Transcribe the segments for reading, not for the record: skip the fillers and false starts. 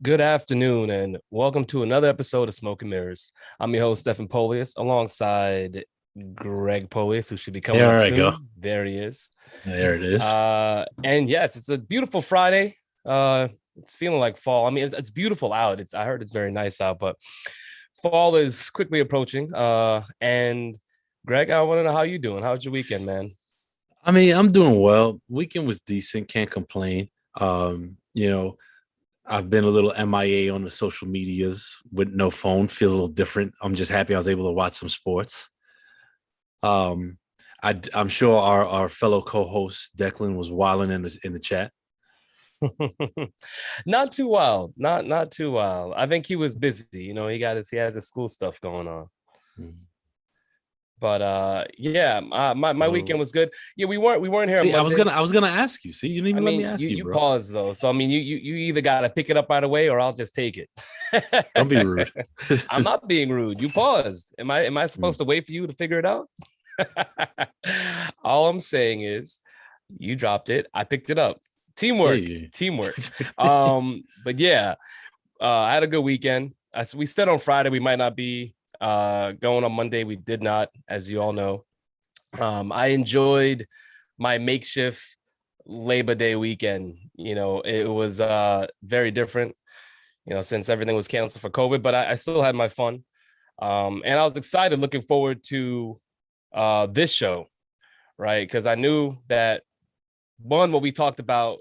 Good afternoon, and welcome to another episode of Smoke and Mirrors. I'm your host, Stephen Polius, alongside Greg Polius, who should be coming up There I go. soon. There he is. There it is. And yes, it's a beautiful Friday. It's feeling like fall. I mean, it's beautiful out. I heard it's very nice out, but fall is quickly approaching. And Greg, I want to know how you doing. How's your weekend, man? I mean, I'm doing well. Weekend was decent. Can't complain. You know, I've been a little MIA on the social medias with no phone. Feels a little different. I'm just happy I was able to watch some sports. Um, I'm sure our fellow co-host Declan was wilding in the chat. Not too wild. Not too wild. I think he was busy. He has his school stuff going on. Mhm. But yeah, my weekend So, was good. Yeah, we weren't here on see, I was Monday. gonna I was gonna ask you. See, you didn't I even let me mean, you ask you, you bro. paused though, so I mean, you either gotta pick it up right away or I'll just take it. Don't be rude. I'm not being rude. You paused. Am I Mm. supposed to wait for you to figure it out? All I'm saying is you dropped it. I picked it up. Yeah, Teamwork, yeah. teamwork. But yeah, I had a good weekend. As we said on Friday, we might not be going on Monday. We did not, as you all know. I enjoyed my makeshift Labor Day weekend. It was very different, since everything was canceled for COVID, but I still had my fun. And I was excited looking forward to this show, right? Because I knew that what we talked about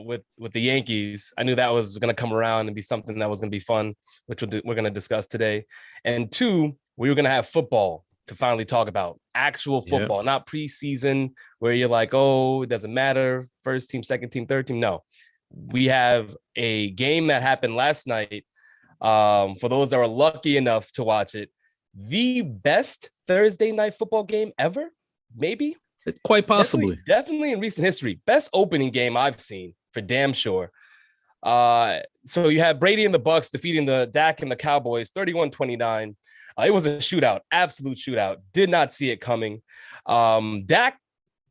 with the Yankees, I knew that was going to come around and be something that was going to be fun, which we're going to discuss today. And two, we were going to have football to finally talk about actual Yeah. football, not preseason where you're like, oh, it doesn't matter, first team, second team, third team. No, we have a game that happened last night. For those that were lucky enough to watch it, the best Thursday night football game ever, maybe. Quite Definitely, possibly. definitely in recent history, best opening game I've seen for damn sure. So you had Brady and the Bucks defeating the Dak and the Cowboys 31-29. It was a shootout, absolute shootout. Did not see it coming. Dak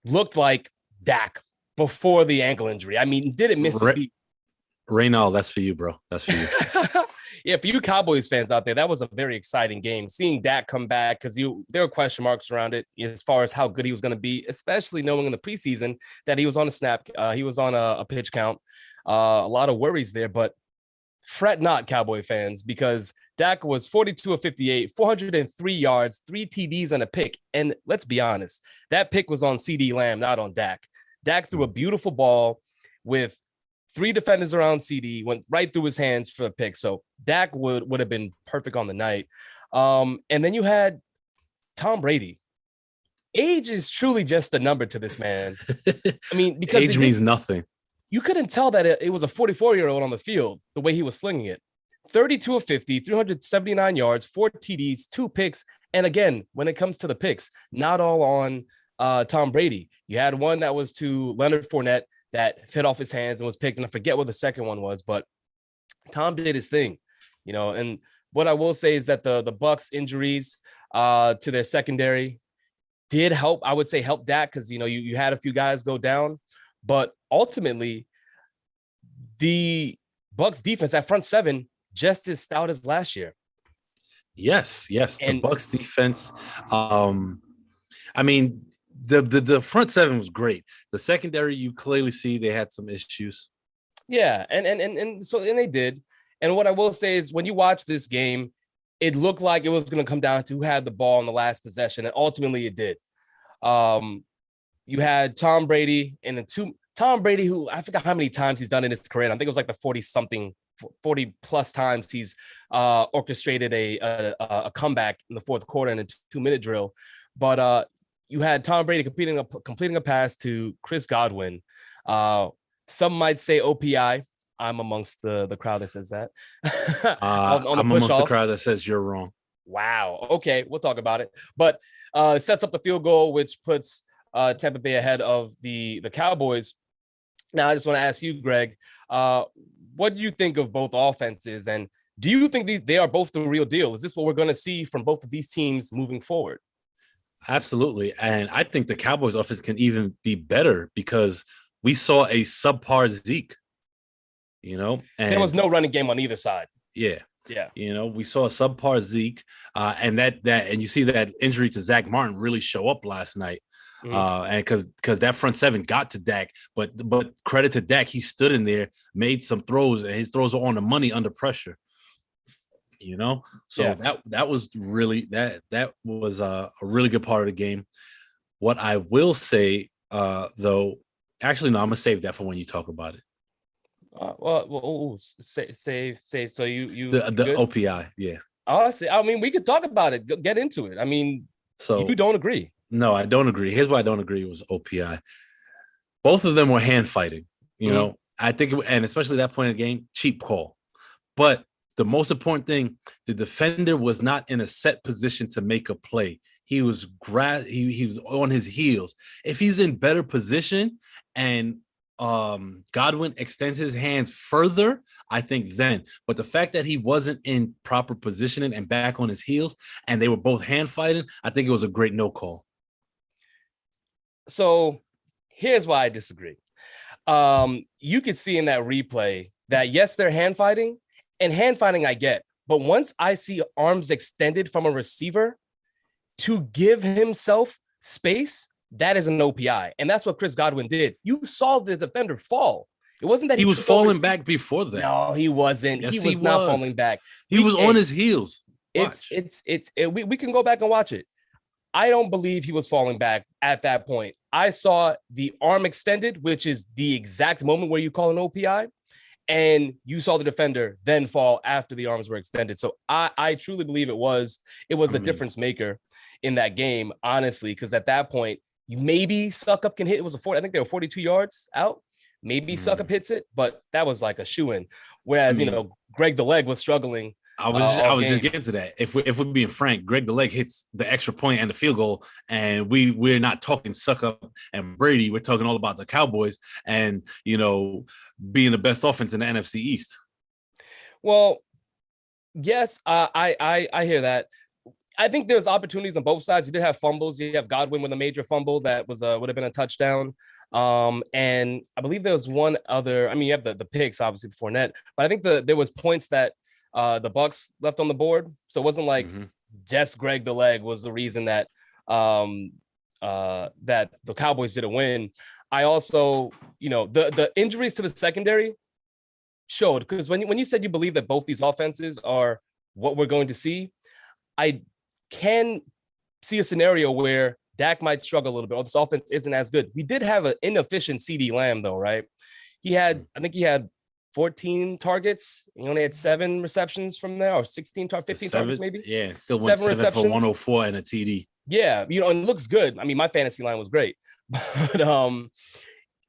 looked like Dak before the ankle injury. I mean, didn't miss a Re- beat. Reynald, that's for you, bro. That's for you. Yeah, for you Cowboys fans out there, that was a very exciting game. Seeing Dak come back because there were question marks around it as far as how good he was going to be, especially knowing in the preseason that he was on a snap, he was on a pitch count. A lot of worries there, but fret not, Cowboy fans, because Dak was 42 of 58, 403 yards, 3 TDs, and a pick. And let's be honest, that pick was on CD Lamb, not on Dak. Dak threw a beautiful ball with three defenders around CD, went right through his hands for a pick. So Dak would have been perfect on the night. And then you had Tom Brady. Age is truly just a number to this man. I mean, because Age means nothing. you couldn't tell that it was a 44-year-old on the field the way he was slinging it. 32 of 50, 379 yards, 4 TDs, 2 picks. And again, when it comes to the picks, not all on Tom Brady. You had one that was to Leonard Fournette that hit off his hands and was picked. And I forget what the second one was, but Tom did his thing, and what I will say is that the Bucks injuries to their secondary did help. I would say help Dak because you had a few guys go down, but ultimately the Bucks defense at front seven just as stout as last year. Yes, yes. The And Bucks defense. I mean, the front seven was great. The secondary, you clearly see they had some issues. yeah, and they did. And what I will say is when you watch this game, it looked like it was going to come down to who had the ball in the last possession, and ultimately it did. Um, you had Tom Brady and Tom Brady, who I forgot how many times he's done in his career. I think it was like the 40 plus times he's orchestrated a comeback in the fourth quarter in a 2-minute drill. But you had Tom Brady completing a pass to Chris Godwin. Some might say OPI. I'm amongst the crowd that says that on the I'm push amongst the off. crowd that says you're wrong. Wow. Okay, we'll talk about it. But it sets up the field goal, which puts Tampa Bay ahead of the Cowboys. Now, I just want to ask you, Greg, what do you think of both offenses, and do you think they are both the real deal? Is this what we're going to see from both of these teams moving forward? Absolutely. And I think the Cowboys offense can even be better because we saw a subpar Zeke. And there was no running game on either side. Yeah. Yeah. We saw a subpar Zeke, and and you see that injury to Zach Martin really show up last night. And because that front seven got to Dak, but credit to Dak, he stood in there, made some throws, and his throws were on the money under pressure. So that was really that was a really good part of the game. What I will say, though, actually, no, I'm gonna save that for when you talk about it. Save. So you the good? OPI, yeah. Oh, I mean, we could talk about it. Get into it. I mean, so you don't agree? No, I don't agree. Here's why I don't agree was OPI. Both of them were hand fighting. I think, and especially that point in the game, cheap call. But the most important thing, the defender was not in a set position to make a play. He was he was on his heels. If he's in better position and Godwin extends his hands further, I think then. But the fact that he wasn't in proper positioning and back on his heels, and they were both hand fighting, I think it was a great no call. So here's why I disagree. You could see in that replay that yes, they're hand fighting, and hand fighting I get, but once I see arms extended from a receiver to give himself space, that is an OPI. And that's what Chris Godwin did. You saw the defender fall. It wasn't that he was falling back before that. No, he wasn't. Yes, he was not falling back. He was on his heels. We can go back and watch it. I don't believe he was falling back at that point. I saw the arm extended, which is the exact moment where you call an OPI, and you saw the defender then fall after the arms were extended. So I truly believe it was a difference maker in that game, honestly, because at that point, maybe Suckup can hit. It was I think they were 42 yards out. Maybe Suckup hits it, but that was like a shoe-in. Whereas, Greg the Leg was struggling. I was just getting to that. If we're being frank, Greg the Leg hits the extra point and the field goal, and we're not talking Suckup and Brady. We're talking all about the Cowboys and being the best offense in the NFC East. Well, yes, I hear that. I think there's opportunities on both sides. You did have fumbles. You have Godwin with a major fumble that was would have been a touchdown. And I believe there was one other. I mean, you have the picks obviously before net, but I think there was points that the Bucks left on the board. So it wasn't like just Greg the Leg was the reason that that the Cowboys didn't win. I also, the injuries to the secondary showed, because when you said you believe that both these offenses are what we're going to see, I can see a scenario where Dak might struggle a little bit, or this offense isn't as good. We did have an inefficient CD Lamb, though, right? I think he had 14 targets. He only had 7 receptions from there, or 15 targets, maybe. Yeah, still went 7 for 104 and a TD. Yeah, and it looks good. I mean, my fantasy line was great, but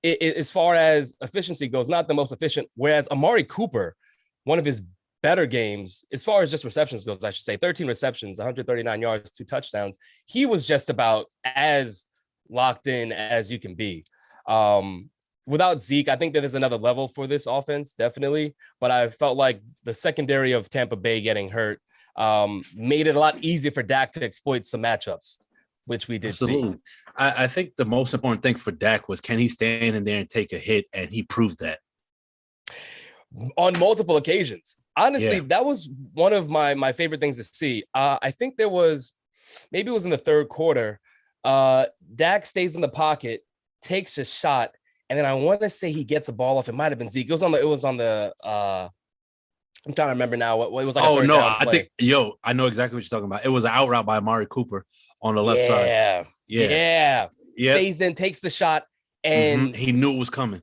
as far as efficiency goes, not the most efficient. Whereas Amari Cooper, one of his better games, as far as just receptions goes, I should say, 13 receptions, 139 yards, 2 touchdowns. He was just about as locked in as you can be. Without Zeke, I think that there's another level for this offense, definitely. But I felt like the secondary of Tampa Bay getting hurt made it a lot easier for Dak to exploit some matchups, which we did see. I think the most important thing for Dak was, can he stand in there and take a hit? And he proved that. On multiple occasions. Honestly, that was one of my favorite things to see. I think maybe it was in the third quarter. Dak stays in the pocket, takes a shot, and then I want to say he gets a ball off. It might have been Zeke. It was on the I'm trying to remember now what it was like. Oh no, I think I know exactly what you're talking about. It was an out route by Amari Cooper on the left side. Yeah. Stays in, takes the shot, and he knew it was coming.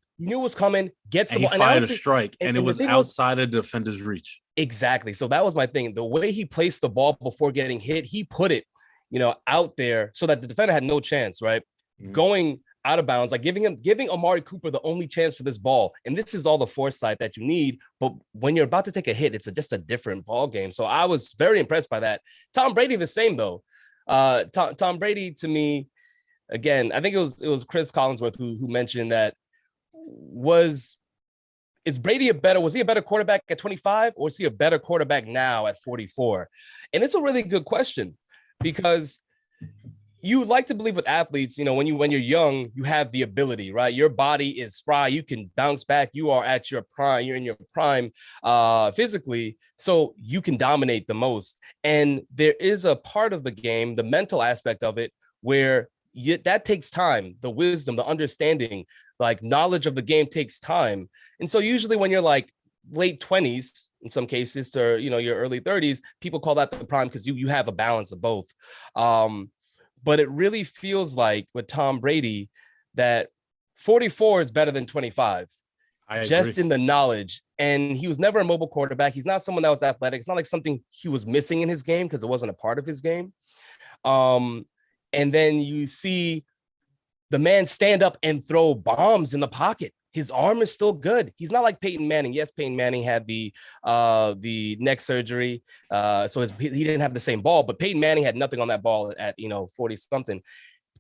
Gets the and ball. He fired a strike, and it was outside of the defender's reach. Exactly. So that was my thing. The way he placed the ball before getting hit, he put it, out there so that the defender had no chance, right? Going out of bounds, like giving Amari Cooper the only chance for this ball. And this is all the foresight that you need. But when you're about to take a hit, it's just a different ball game. So I was very impressed by that. Tom Brady, the same though. Tom Brady, to me, again, I think it was Chris Collinsworth who mentioned that was he a better quarterback at 25, or is he a better quarterback now at 44? And it's a really good question, because you like to believe with athletes, when you're young, you have the ability, right? Your body is spry. You can bounce back. You are at your prime. You're in your prime physically. So you can dominate the most. And there is a part of the game, the mental aspect of it, where that takes time. The wisdom, the understanding, like knowledge of the game takes time. And so usually when you're like late 20s, in some cases, to, your early 30s, people call that the prime because you have a balance of both. But it really feels like with Tom Brady that 44 is better than 25, just in the knowledge. And he was never a mobile quarterback. He's not someone that was athletic. It's not like something he was missing in his game because it wasn't a part of his game. And then you see the man stand up and throw bombs in the pocket. His arm is still good. He's not like Peyton Manning. Yes, Peyton Manning had the neck surgery, so he didn't have the same ball. But Peyton Manning had nothing on that ball at 40 something.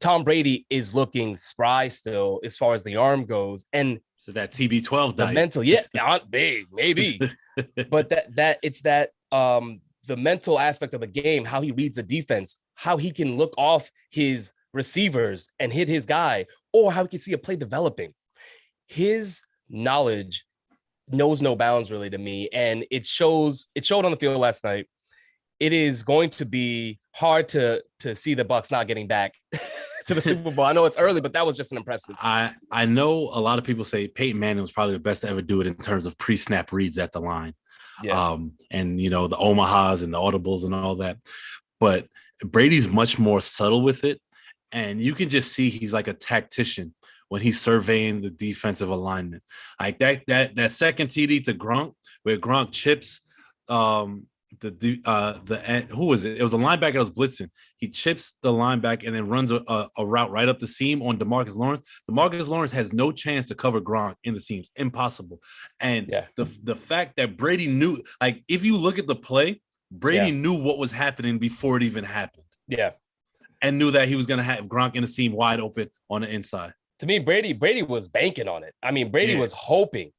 Tom Brady is looking spry still as far as the arm goes, and so that TB12 diet. The mental, not big, maybe, but that it's that the mental aspect of the game, how he reads the defense, how he can look off his receivers and hit his guy, or how he can see a play developing. His knowledge knows no bounds really to me. And it showed on the field last night. It is going to be hard to see the Bucks not getting back to the Super Bowl. I know it's early, but that was just an impressive. I know a lot of people say Peyton Manning was probably the best to ever do it in terms of pre-snap reads at the line. Yeah. And the Omahas and the audibles and all that. But Brady's much more subtle with it. And you can just see he's like a tactician when he's surveying the defensive alignment. Like that second TD to Gronk, where Gronk chips who was it? It was a linebacker that was blitzing. He chips the linebacker and then runs a route right up the seam on DeMarcus Lawrence. DeMarcus Lawrence has no chance to cover Gronk in the seams. Impossible. And the fact that Brady knew, like, if you look at the play, Brady knew what was happening before it even happened. Yeah. And knew that he was going to have Gronk in the seam wide open on the inside. To me, Brady was banking on it. I mean, Brady was hoping,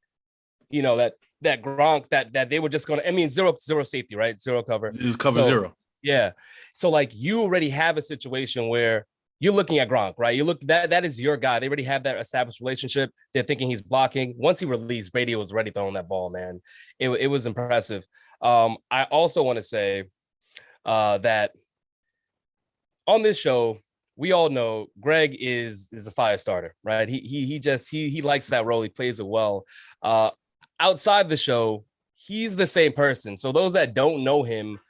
that Gronk, that they were just going to, zero safety, right? Zero cover. It was cover zero. Yeah. So like you already have a situation where you're looking at Gronk, right? You look, that is your guy. They already have that established relationship. They're thinking he's blocking. Once he released, Brady was already throwing that ball, man. It was impressive. I also want to say that on this show, we all know Greg is a fire starter, right? He likes that role. He plays it well. Outside the show, he's the same person. So those that don't know him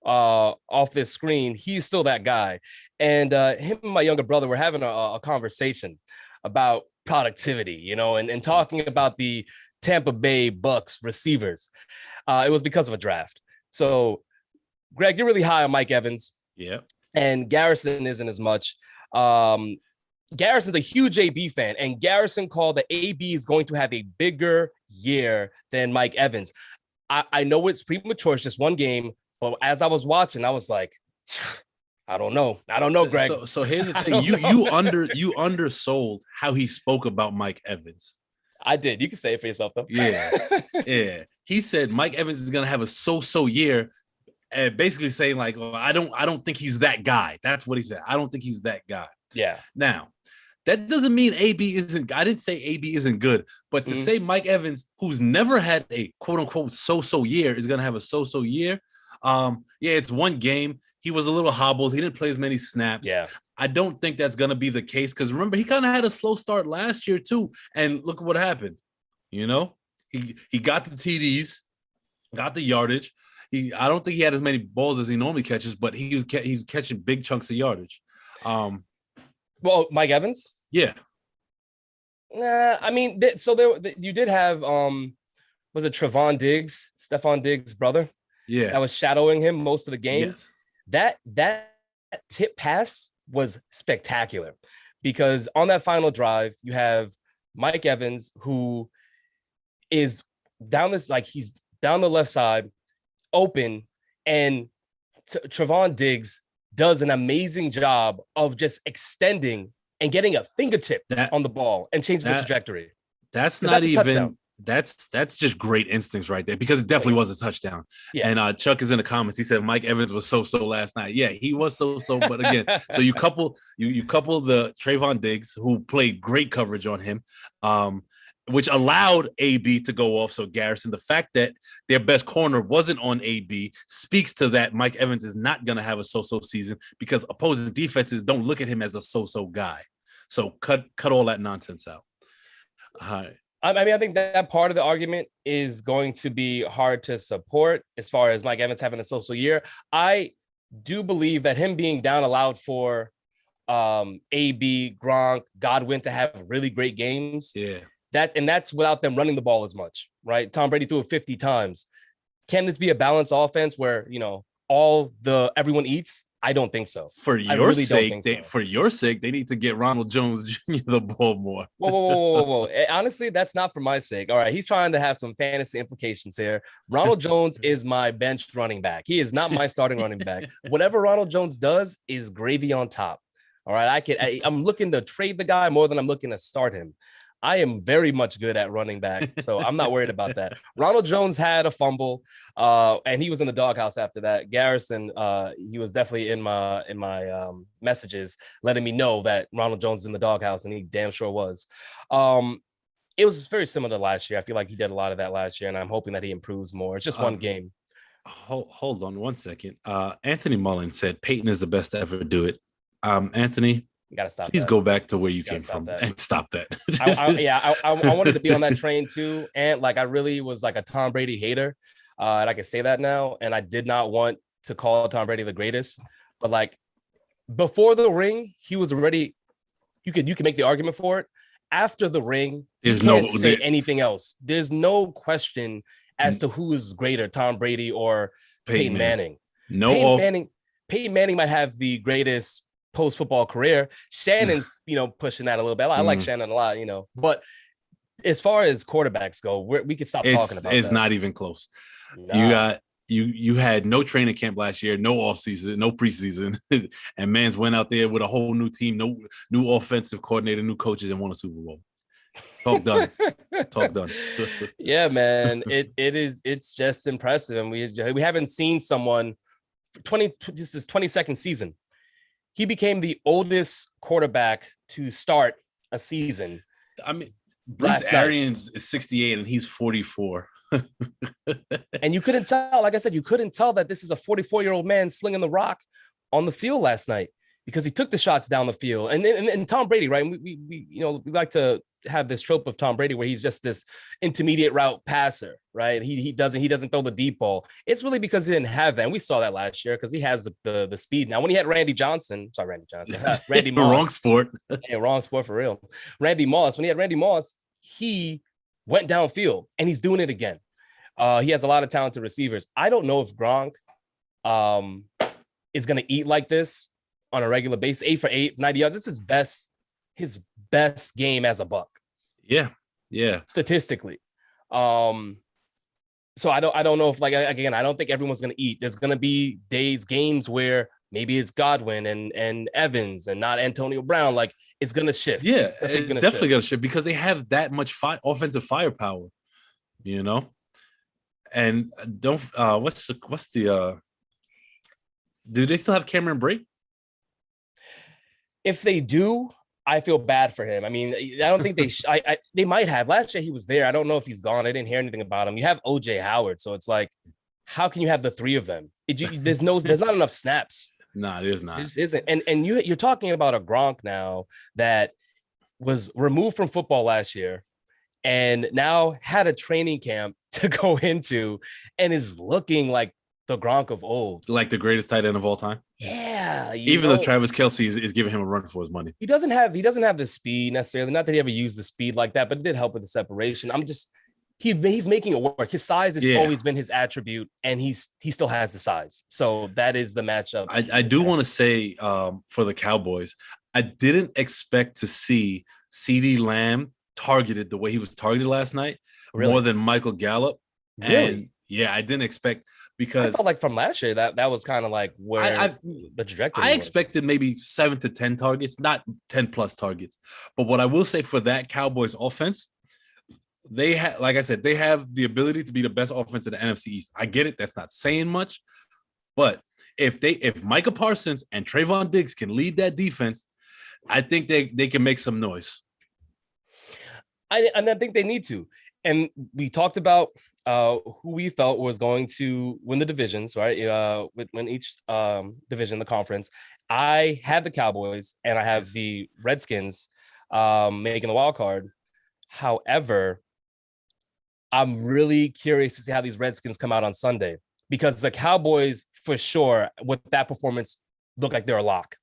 off this screen, he's still that guy. And him and my younger brother were having a conversation about productivity, and talking about the Tampa Bay Bucks receivers. It was because of a draft. So, Greg, you're really high on Mike Evans. Yeah. And Garrison isn't as much. Garrison's a huge AB fan, and Garrison called that AB is going to have a bigger year than Mike Evans. I know it's premature. It's just one game. But as I was watching, I was like, I don't know, Greg. So here's the thing. You undersold how he spoke about Mike Evans. I did. You can say it for yourself, though. Yeah. Yeah. He said Mike Evans is going to have a so-so year. Basically saying like, well, I don't think he's that guy. That's what he said. I don't think he's that guy. Yeah. Now, that doesn't mean AB isn't. I didn't say AB isn't good, but to say Mike Evans, who's never had a quote unquote so-so year, is going to have a so-so year. It's one game. He was a little hobbled. He didn't play as many snaps. Yeah. I don't think that's going to be the case because remember, he kind of had a slow start last year too. And look what happened. He got the TDs, got the yardage. I don't think he had as many balls as he normally catches, but he was catching big chunks of yardage. Well, Mike Evans? Yeah. You did have was it Stefon Diggs' brother? Yeah. That was shadowing him most of the game. Yes. That tip pass was spectacular because on that final drive, you have Mike Evans who is he's down the left side, open, and Trevon Diggs does an amazing job of just extending and getting a fingertip on the ball and changing the trajectory. That's not even That's just great instincts right there, because it definitely was a touchdown. Yeah. And Chuck is in the comments. He said Mike Evans was so last night. Yeah, he was so. But again, so you couple the Trayvon Diggs, who played great coverage on him, which allowed AB to go off. So Garrison, the fact that their best corner wasn't on AB speaks to that Mike Evans is not going to have a so-so season, because opposing defenses don't look at him as a so-so guy. So cut all that nonsense out. All right. I mean, I think that part of the argument is going to be hard to support as far as Mike Evans having a so-so year. I do believe that him being down allowed for AB, Gronk, Godwin to have really great games. Yeah. That's without them running the ball as much, right? Tom Brady threw it 50 times. Can this be a balanced offense where, everyone eats? I don't think so. For your sake, they need to get Ronald Jones Jr. the ball more. Whoa. Honestly, that's not for my sake. All right. He's trying to have some fantasy implications here. Ronald Jones is my bench running back. He is not my starting running back. Whatever Ronald Jones does is gravy on top. All right. I'm looking to trade the guy more than I'm looking to start him. I am very much good at running back, so I'm not worried about that. Ronald Jones had a fumble, and he was in the doghouse after that. Garrison, he was definitely in my messages, letting me know that Ronald Jones is in the doghouse, and he damn sure was. It was very similar to last year. I feel like he did a lot of that last year, and I'm hoping that he improves more. It's just one game. Hold on one second. Anthony Mullen said Peyton is the best to ever do it. Anthony, you gotta stop. Please go back to where you came from and stop that. I wanted to be on that train too, and I really was like a Tom Brady hater, and I can say that now. And I did not want to call Tom Brady the greatest, but before the ring, he was already. You could make the argument for it. After the ring, you can't say anything else. There's no question as to who is greater, Tom Brady or Peyton Manning. Peyton Manning might have the greatest post-football career. Shannon's, pushing that a little bit. I like Shannon a lot, but as far as quarterbacks go, we could stop talking about it's not even close. Nah. You had no training camp last year, no offseason, no preseason, and Mans went out there with a whole new team, no new offensive coordinator, new coaches, and won a Super Bowl. Talk done. Talk done. Yeah, man. It's just impressive. And we haven't seen someone this is 22nd season. He became the oldest quarterback to start a season. I mean, Bruce Arians is 68 and he's 44. And you couldn't tell, like I said, that this is a 44-year-old man slinging the rock on the field last night because he took the shots down the field. And Tom Brady, right? We like to have this trope of Tom Brady where he's just this intermediate route passer, right? He doesn't throw the deep ball. It's really because he didn't have that. And we saw that last year because he has the speed. Now, when he had Randy Moss. Wrong sport. Yeah, wrong sport for real. Randy Moss. When he had Randy Moss, he went downfield and he's doing it again. He has a lot of talented receivers. I don't know if Gronk is going to eat like this on a regular basis. 8 for 8, 90 yards. This is his best game as a Buck. Yeah. Statistically. So I don't know if again, I don't think everyone's going to eat. There's going to be games where maybe it's Godwin and Evans and not Antonio Brown. It's going to shift. Yeah, it's definitely going to shift because they have that much offensive firepower, And don't what's the do they still have Cameron Brate? If they do, I feel bad for him. I mean, I don't think they might have. Last year he was there. I don't know if he's gone. I didn't hear anything about him. You have OJ Howard, so it's how can you have the three of them? There's not enough snaps. No, there's not. There isn't. And you're talking about a Gronk now that was removed from football last year and now had a training camp to go into and is looking like the Gronk of old. Like the greatest tight end of all time? Yeah. Even though Travis Kelce is giving him a run for his money. He doesn't have the speed necessarily. Not that he ever used the speed like that, but it did help with the separation. He's making it work. His size has always been his attribute, and he still has the size. So that is the matchup. I do want to say for the Cowboys, I didn't expect to see CeeDee Lamb targeted the way he was targeted last night, more than Michael Gallup. Really? And yeah, I didn't expect because I felt like from last year that was kind of like where the trajectory I expected maybe 7 to 10 targets, not 10 plus targets. But what I will say for that Cowboys offense, they have, like I said, they have the ability to be the best offense in the NFC East. I get it. That's not saying much, but if Micah Parsons and Trayvon Diggs can lead that defense, I think they can make some noise. I think they need to. And we talked about who we felt was going to win the divisions, right? Win each division, the conference. I had the Cowboys and I have the Redskins making the wild card. However, I'm really curious to see how these Redskins come out on Sunday, because the Cowboys, for sure, with that performance, look like they're a lock.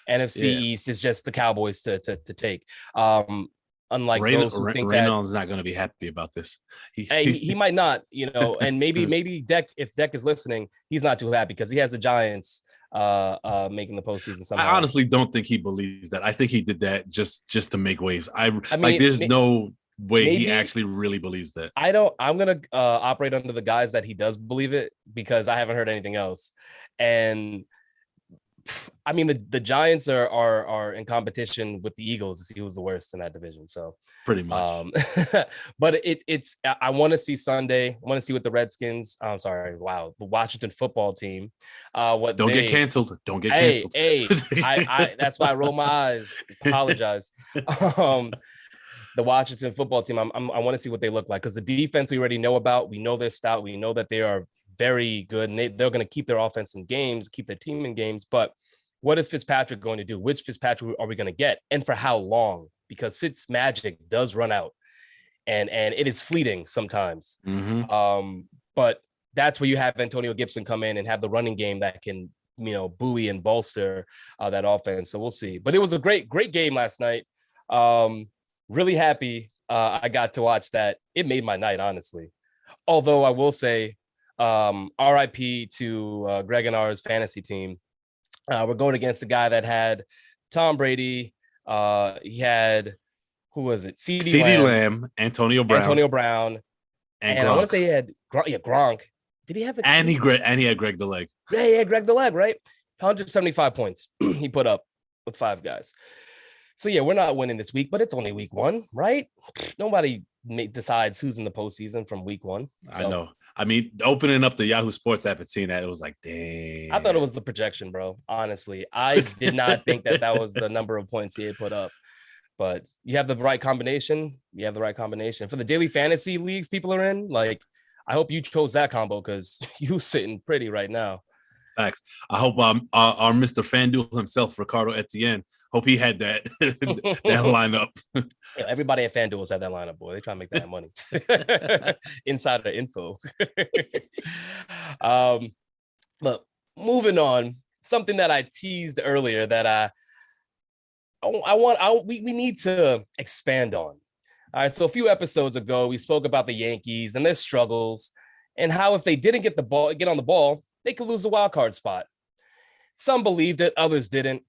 NFC East is just the Cowboys to take. Unlike those who think Reynolds is not going to be happy about this. He might not, and maybe Deck, if Deck is listening, he's not too happy because he has the Giants making the postseason somehow. I honestly don't think he believes that. I think he did that just to make waves. I mean, like, there's no way he actually really believes that. I'm gonna operate under the guise that he does believe it, because I haven't heard anything else. And I mean, the Giants are in competition with the Eagles to see who's the worst in that division. So pretty much. But it's I want to see Sunday. I want to see what the Redskins. I'm sorry. Wow, the Washington football team. Don't get canceled. Don't get canceled. Hey, I that's why I roll my eyes. Apologize. The Washington football team. I want to see what they look like, because the defense we already know about. We know they're stout. We know that they are very good, and they're going to keep their offense in games, keep their team in games. But what is Fitzpatrick going to do? Which Fitzpatrick are we going to get, and for how long? Because Fitz magic does run out, and it is fleeting sometimes. Mm-hmm. But that's where you have Antonio Gibson come in and have the running game that can, buoy and bolster that offense. So we'll see. But it was a great game last night. Really happy I got to watch that. It made my night, honestly. Although I will say, RIP to Greg and ours fantasy team. We're going against a guy that had Tom Brady. He had, who was it? CeeDee Lamb, Antonio Brown, and I want to say he had Gronk. Did he have a? And he had Greg the Leg. Yeah, he had Greg the Leg, right? 175 points he put up with 5 guys. So yeah, we're not winning this week, but it's only week 1, right? Nobody decides who's in the postseason from week 1. So. I know. I mean, opening up the Yahoo Sports app and seeing that, it was like, dang. I thought it was the projection, bro. Honestly, I did not think that was the number of points he had put up. But you have the right combination. You have the right combination. For the daily fantasy leagues people are in, like, I hope you chose that combo, because you sitting pretty right now. Facts. I hope our Mr. FanDuel himself, Ricardo Etienne, hope he had that lineup. Yeah, everybody at FanDuel's had that lineup, boy. They try to make that money. Insider info. But moving on, something that I teased earlier that we need to expand on. All right, so a few episodes ago, we spoke about the Yankees and their struggles, and how if they didn't get on the ball, they could lose the wild card spot. Some believed it, others didn't.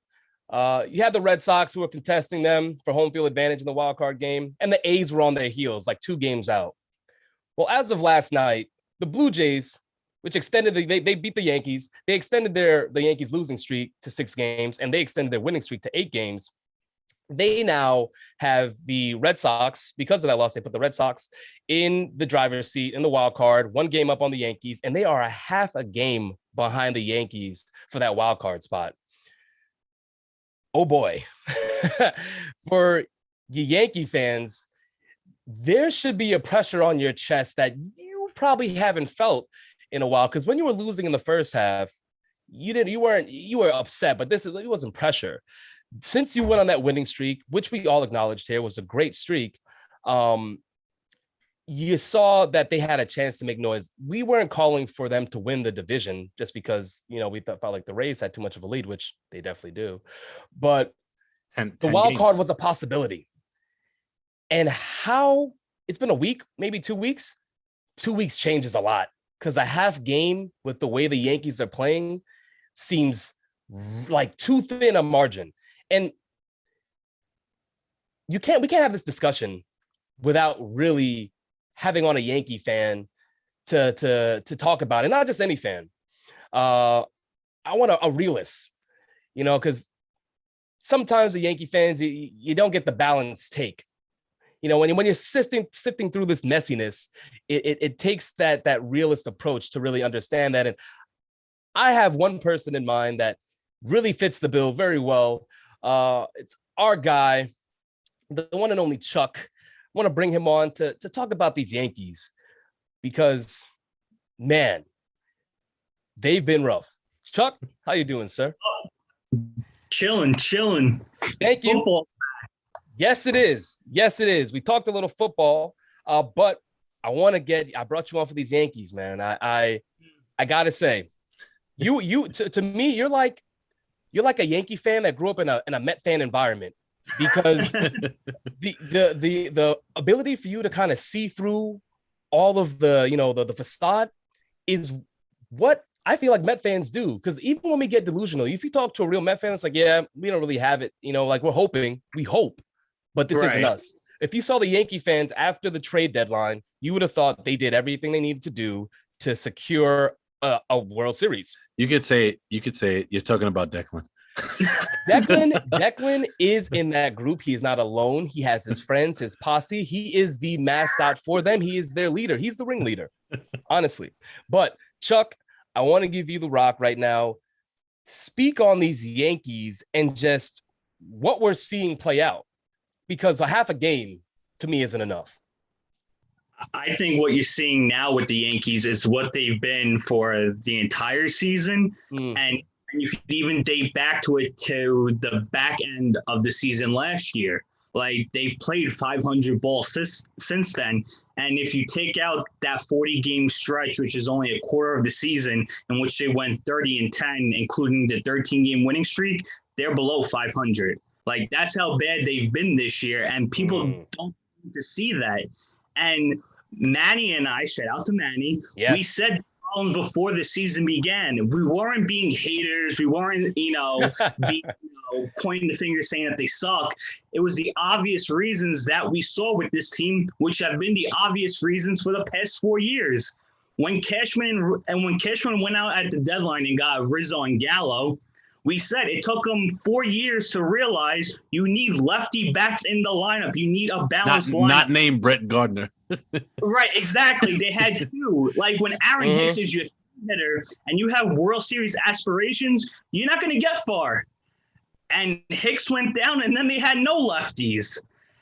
You had the Red Sox, who were contesting them for home field advantage in the wild card game, and the A's were on their heels, like 2 games out. Well, as of last night, the Blue Jays, which extended they beat the Yankees, they extended the Yankees losing streak to 6 games, and they extended their winning streak to 8 games. They now have the Red Sox. Because of that loss, they put the Red Sox in the driver's seat in the wild card, 1 game up on the Yankees, and they are a half a game behind the Yankees for that wild card spot. Oh boy. For you Yankee fans, there should be a pressure on your chest that you probably haven't felt in a while, because when you were losing in the first half, you were upset, but it wasn't pressure. Since you went on that winning streak, which we all acknowledged here was a great streak, you saw that they had a chance to make noise. We weren't calling for them to win the division just because, we felt like the Rays had too much of a lead, which they definitely do. But the wild card was a possibility. And how it's been a week, maybe 2 weeks. 2 weeks changes a lot, because a half game with the way the Yankees are playing seems like too thin a margin. And we can't have this discussion without really having on a Yankee fan to talk about it. Not just any fan. I want a realist, because sometimes the Yankee fans, you don't get the balanced take. when you're sifting through this messiness, it takes that realist approach to really understand that. And I have one person in mind that really fits the bill very well. It's our guy, the one and only Chuck. I want to bring him on to talk about these Yankees because, man, they've been rough. Chuck, how you doing, sir? Chilling. Thank you. Football. Yes, it is. We talked a little football, but I brought you on for these Yankees, man. I gotta say, to me, you're like a Yankee fan that grew up in a Met fan environment, because the ability for you to kind of see through all of the facade is what I feel like Met fans do. Because even when we get delusional, if you talk to a real Met fan, it's like, yeah, we don't really have it. Like we hope, but this isn't us. If you saw the Yankee fans after the trade deadline, you would have thought they did everything they needed to do to secure a World Series. You could say you're talking about Declan. Declan is in that group. He is not alone. He has his friends, his posse. He is the mascot for them. He is their leader. He's the ringleader, honestly. But Chuck, I want to give you the rock right now. Speak on these Yankees and just what we're seeing play out, because a half a game to me isn't enough. I think what you're seeing now with the Yankees is what they've been for the entire season. And you could even date back to the back end of the season last year. Like, they've played 500 balls since then. And if you take out that 40-game stretch, which is only a quarter of the season, in which they went 30-10, including the 13-game winning streak, they're below 500. Like, that's how bad they've been this year. And people don't seem to see that. And Manny and I, shout out to Manny, we said before the season began, we weren't being haters. We weren't, pointing the finger saying that they suck. It was the obvious reasons that we saw with this team, which have been the obvious reasons for the past 4 years. When Cashman went out at the deadline and got Rizzo and Gallo, we said it took them 4 years to realize you need lefty bats in the lineup. You need a balanced lineup. Not named Brett Gardner. Right, exactly. They had two. Like, when Aaron Hicks is your hitter and you have World Series aspirations, you're not going to get far. And Hicks went down, and then they had no lefties.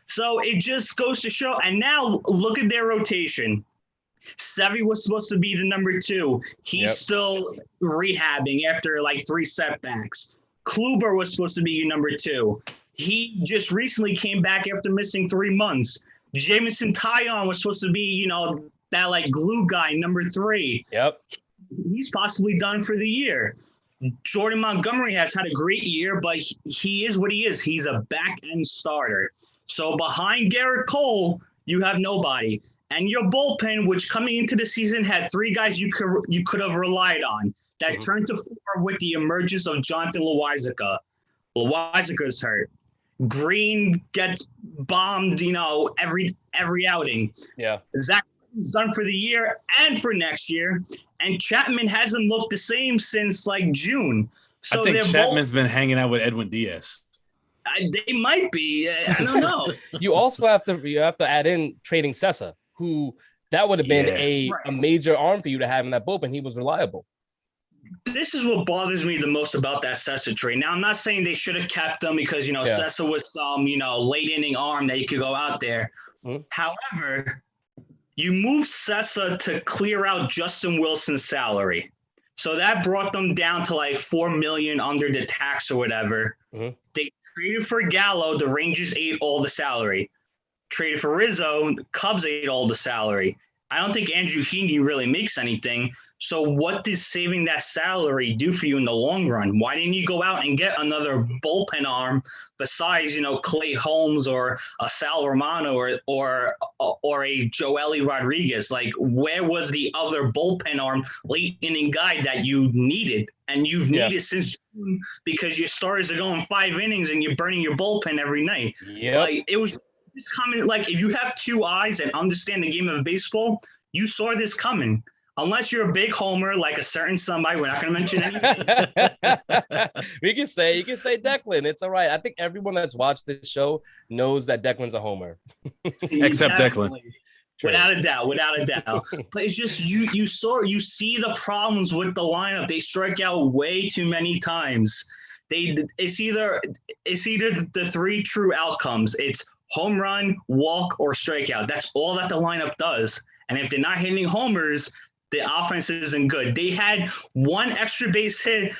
So it just goes to show. And now look at their rotation. Sevy was supposed to be the number 2. He's still rehabbing after like 3 setbacks. Kluber was supposed to be your number 2. He just recently came back after missing 3 months. Jameson Taillon was supposed to be, that like glue guy, number 3. Yep. He's possibly done for the year. Jordan Montgomery has had a great year, but he is what he is. He's a back-end starter. So behind Garrett Cole, you have nobody. And your bullpen, which coming into the season had 3 guys you could have relied on, that turned to 4 with the emergence of Jonathan Loaisiga. Loaisiga's hurt. Green gets bombed, every outing. Yeah. Zach is done for the year and for next year. And Chapman hasn't looked the same since like June. So I think Chapman's been hanging out with Edwin Diaz. They might be. I don't know. You also have to add in trading Sessa, who that would have been a major arm for you to have in that bullpen. He was reliable. This is what bothers me the most about that Sessa trade. Now, I'm not saying they should have kept him because, Sessa was some, late inning arm that you could go out there. However, you moved Sessa to clear out Justin Wilson's salary. So that brought them down to like $4 million under the tax or whatever. They traded for Gallo. The Rangers ate all the salary. Traded for Rizzo. The Cubs ate all the salary. I don't think Andrew Heaney really makes anything. So what does saving that salary do for you in the long run? Why didn't you go out and get another bullpen arm besides, Clay Holmes or a Sal Romano or a Joely Rodriguez? Like, where was the other bullpen arm, late inning guy that you needed? And you've needed since June because your starters are going 5 innings and you're burning your bullpen every night. Like, it was just coming. Like, if you have 2 eyes and understand the game of baseball, you saw this coming. Unless you're a big homer like a certain somebody, we're not going to mention anything. You can say Declan. It's all right. I think everyone that's watched this show knows that Declan's a homer. Except Declan. Without a doubt. But it's just you see the problems with the lineup. They strike out way too many times. It's either the three true outcomes. It's home run, walk, or strikeout. That's all that the lineup does. And if they're not hitting homers, the offense isn't good. They had one extra base hit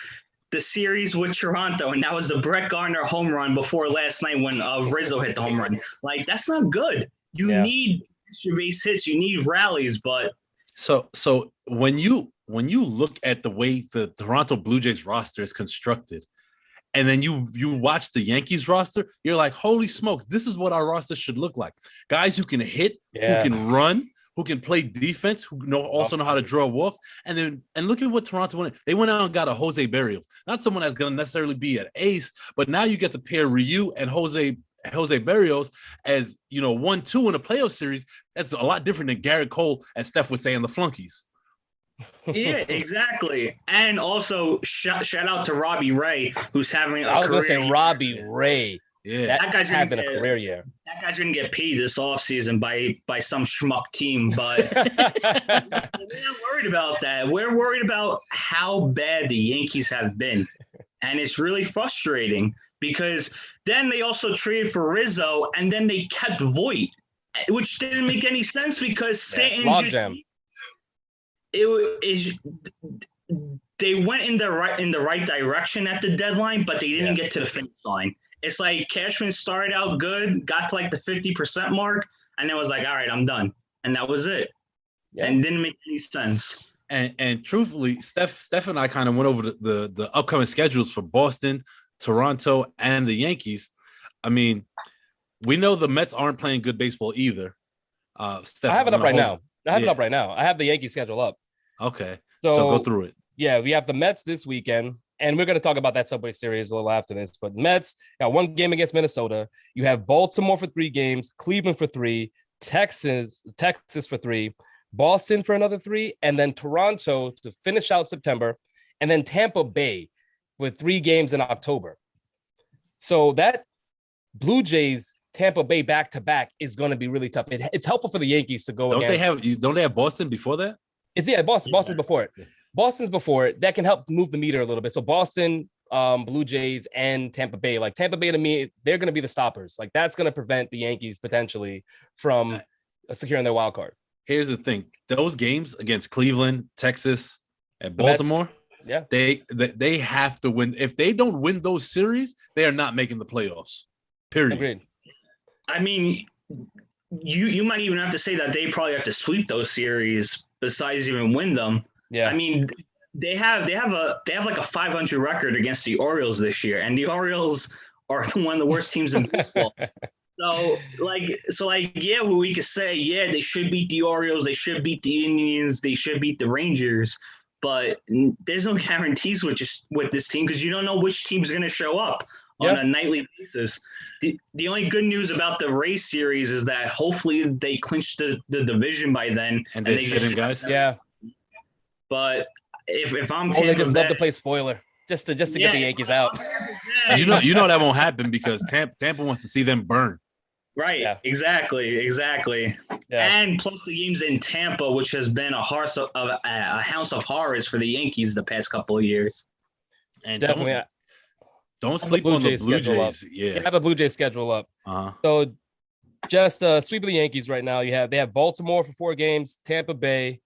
the series with Toronto, and that was the Brett Gardner home run before last night when Rizzo hit the home run. Like, that's not good. You need extra base hits. You need rallies, but so when you look at the way the Toronto Blue Jays roster is constructed, and then you watch the Yankees roster, you're like, holy smokes, this is what our roster should look like. Guys who can hit, who can run, who can play defense, who also know how to draw walks. And look at what Toronto went. They went out and got a Jose Barrios. Not someone that's going to necessarily be an ace, but now you get to pair Ryu and Jose Barrios as, 1-2 in a playoff series. That's a lot different than Garrett Cole, as Steph would say, in the flunkies. Yeah, exactly. And also shout out to Robbie Ray, who's having I was going to say Robbie Ray. Yeah, that guy's having a career year. That guy's going to get paid this offseason by some schmuck team, but we're not worried about that. We're worried about how bad the Yankees have been. And it's really frustrating because then they also traded for Rizzo and then they kept Voit, which didn't make any sense because they went in the right direction at the deadline, but they didn't get to the finish line. It's like Cashman started out good, got to like the 50% mark, and then was like, all right, I'm done. And that was it. Yeah. And didn't make any sense. And truthfully, Steph and I kind of went over the upcoming schedules for Boston, Toronto, and the Yankees. I mean, we know the Mets aren't playing good baseball either. Steph, I have it up right now. I have the Yankee schedule up. Okay. So go through it. Yeah, we have the Mets this weekend. And we're going to talk about that Subway Series a little after this. But Mets got one game against Minnesota. You have Baltimore for 3 games, Cleveland for 3, Texas for 3, Boston for another 3, and then Toronto to finish out September, and then Tampa Bay with 3 games in October. So that Blue Jays Tampa Bay back-to-back is going to be really tough. It's helpful for the Yankees to go Don't they have Boston before that? Boston's before it. Boston's before it. That can help move the meter a little bit. So Boston, Blue Jays, and Tampa Bay. Like Tampa Bay, to me, they're going to be the stoppers. Like that's going to prevent the Yankees potentially from securing their wild card. Here's the thing: those games against Cleveland, Texas, and Baltimore, they have to win. If they don't win those series, they are not making the playoffs. Period. Agreed. I mean, you might even have to say that they probably have to sweep those series besides even win them. Yeah, I mean, they have like a 500 record against the Orioles this year, and the Orioles are one of the worst teams in baseball. So yeah, we could say they should beat the Orioles, they should beat the Indians, they should beat the Rangers, but there's no guarantees with this team because you don't know which team's going to show up on a nightly basis. The only good news about the Race series is that hopefully they clinch the division by then, and they sit guys. Yeah. But if I'm they just love to play spoiler just to get the Yankees out. You know that won't happen because Tampa wants to see them burn. Right. Yeah. Exactly. Yeah. And plus the games in Tampa, which has been a house of horrors for the Yankees the past couple of years. And definitely don't sleep on the Blue Jays. Yeah. You have a Blue Jays schedule up. Uh-huh. So just sweep of the Yankees right now. They have Baltimore for 4 games, Tampa Bay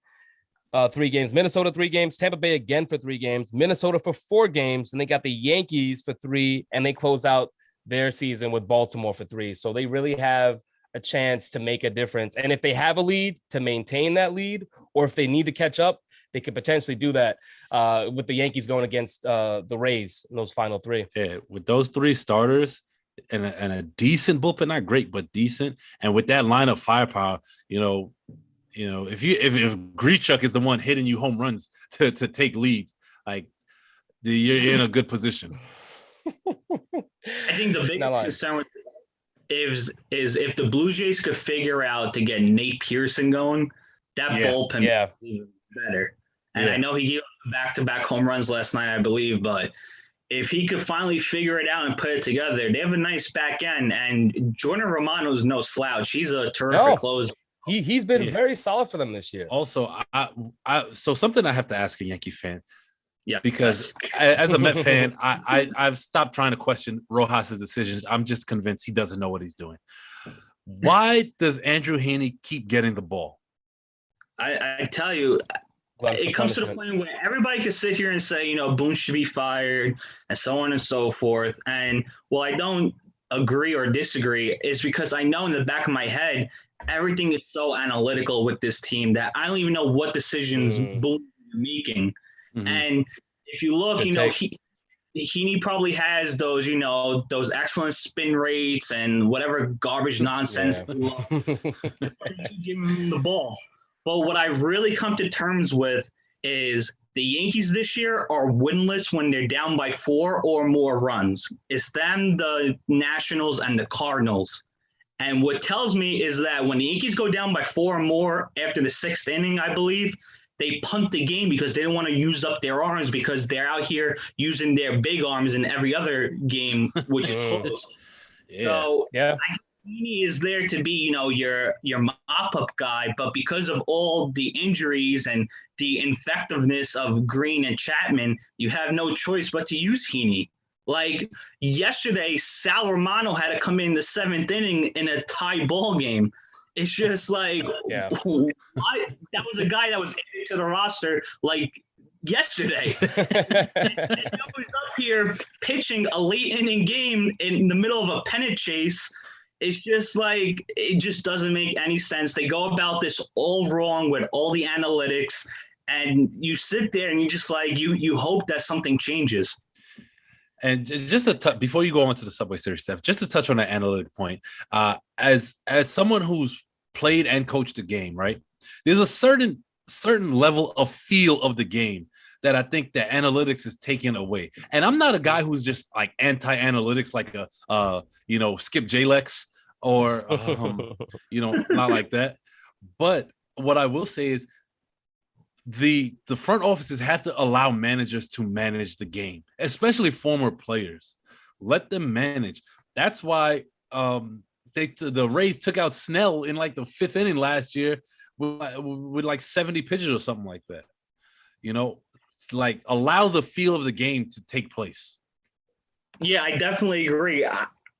3 games, Minnesota 3 games, Tampa Bay again for 3 games, Minnesota for 4 games, and they got the Yankees for 3, and they close out their season with Baltimore for 3. So they really have a chance to make a difference. And if they have a lead, to maintain that lead, or if they need to catch up, they could potentially do that with the Yankees going against the Rays in those final 3. Yeah, with those 3 starters and a decent bullpen, not great, but decent, and with that line of firepower, if Grichuk is the one hitting you home runs to take leads, like you're in a good position. I think the biggest concern is if the Blue Jays could figure out to get Nate Pearson going, that bullpen. Yeah. better. And I know he gave up back-to-back home runs last night, I believe, but if he could finally figure it out and put it together, they have a nice back end. And Jordan Romano's no slouch. He's a terrific closer. He's been very solid for them this year. Also, so something I have to ask a Yankee fan. Yeah, because as a Met fan, I've stopped trying to question Rojas's decisions. I'm just convinced he doesn't know what he's doing. Why does Andrew Heaney keep getting the ball? I tell you, it comes to the point where everybody can sit here and say, Boone should be fired and so on and so forth. And I don't agree or disagree is because I know in the back of my head, everything is so analytical with this team that I don't even know what decisions Boone is making. Mm-hmm. And if you look, Heaney probably has those, those excellent spin rates and whatever garbage nonsense. Give him the ball. But what I've really come to terms with is the Yankees this year are winless when they're down by 4 or more runs. It's them, the Nationals, and the Cardinals. And what tells me is that when the Yankees go down by 4 or more after the 6th inning, I believe, they punt the game because they don't want to use up their arms because they're out here using their big arms in every other game, which is close. So Heaney is there to be, your mop-up guy, but because of all the injuries and the ineffectiveness of Green and Chapman, you have no choice but to use Heaney. Like yesterday, Sal Romano had to come in the 7th inning in a tie ball game. It's just like, that was a guy that was added to the roster like yesterday. And he was up here pitching a late inning game in the middle of a pennant chase. It's just like, it just doesn't make any sense. They go about this all wrong with all the analytics, and you sit there and you just like, you hope that something changes. And just before you go on to the Subway Series stuff, just to touch on that analytic point, as someone who's played and coached the game, right? There's a certain level of feel of the game that I think that analytics is taken away. And I'm not a guy who's just like anti-analytics, like Skip Jalex or not like that. But what I will say is the front offices have to allow managers to manage the game, especially former players. Let them manage. That's why the Rays took out Snell in like the 5th inning last year with like 70 pitches or something like that. It's like allow the feel of the game to take place. Yeah, I definitely agree.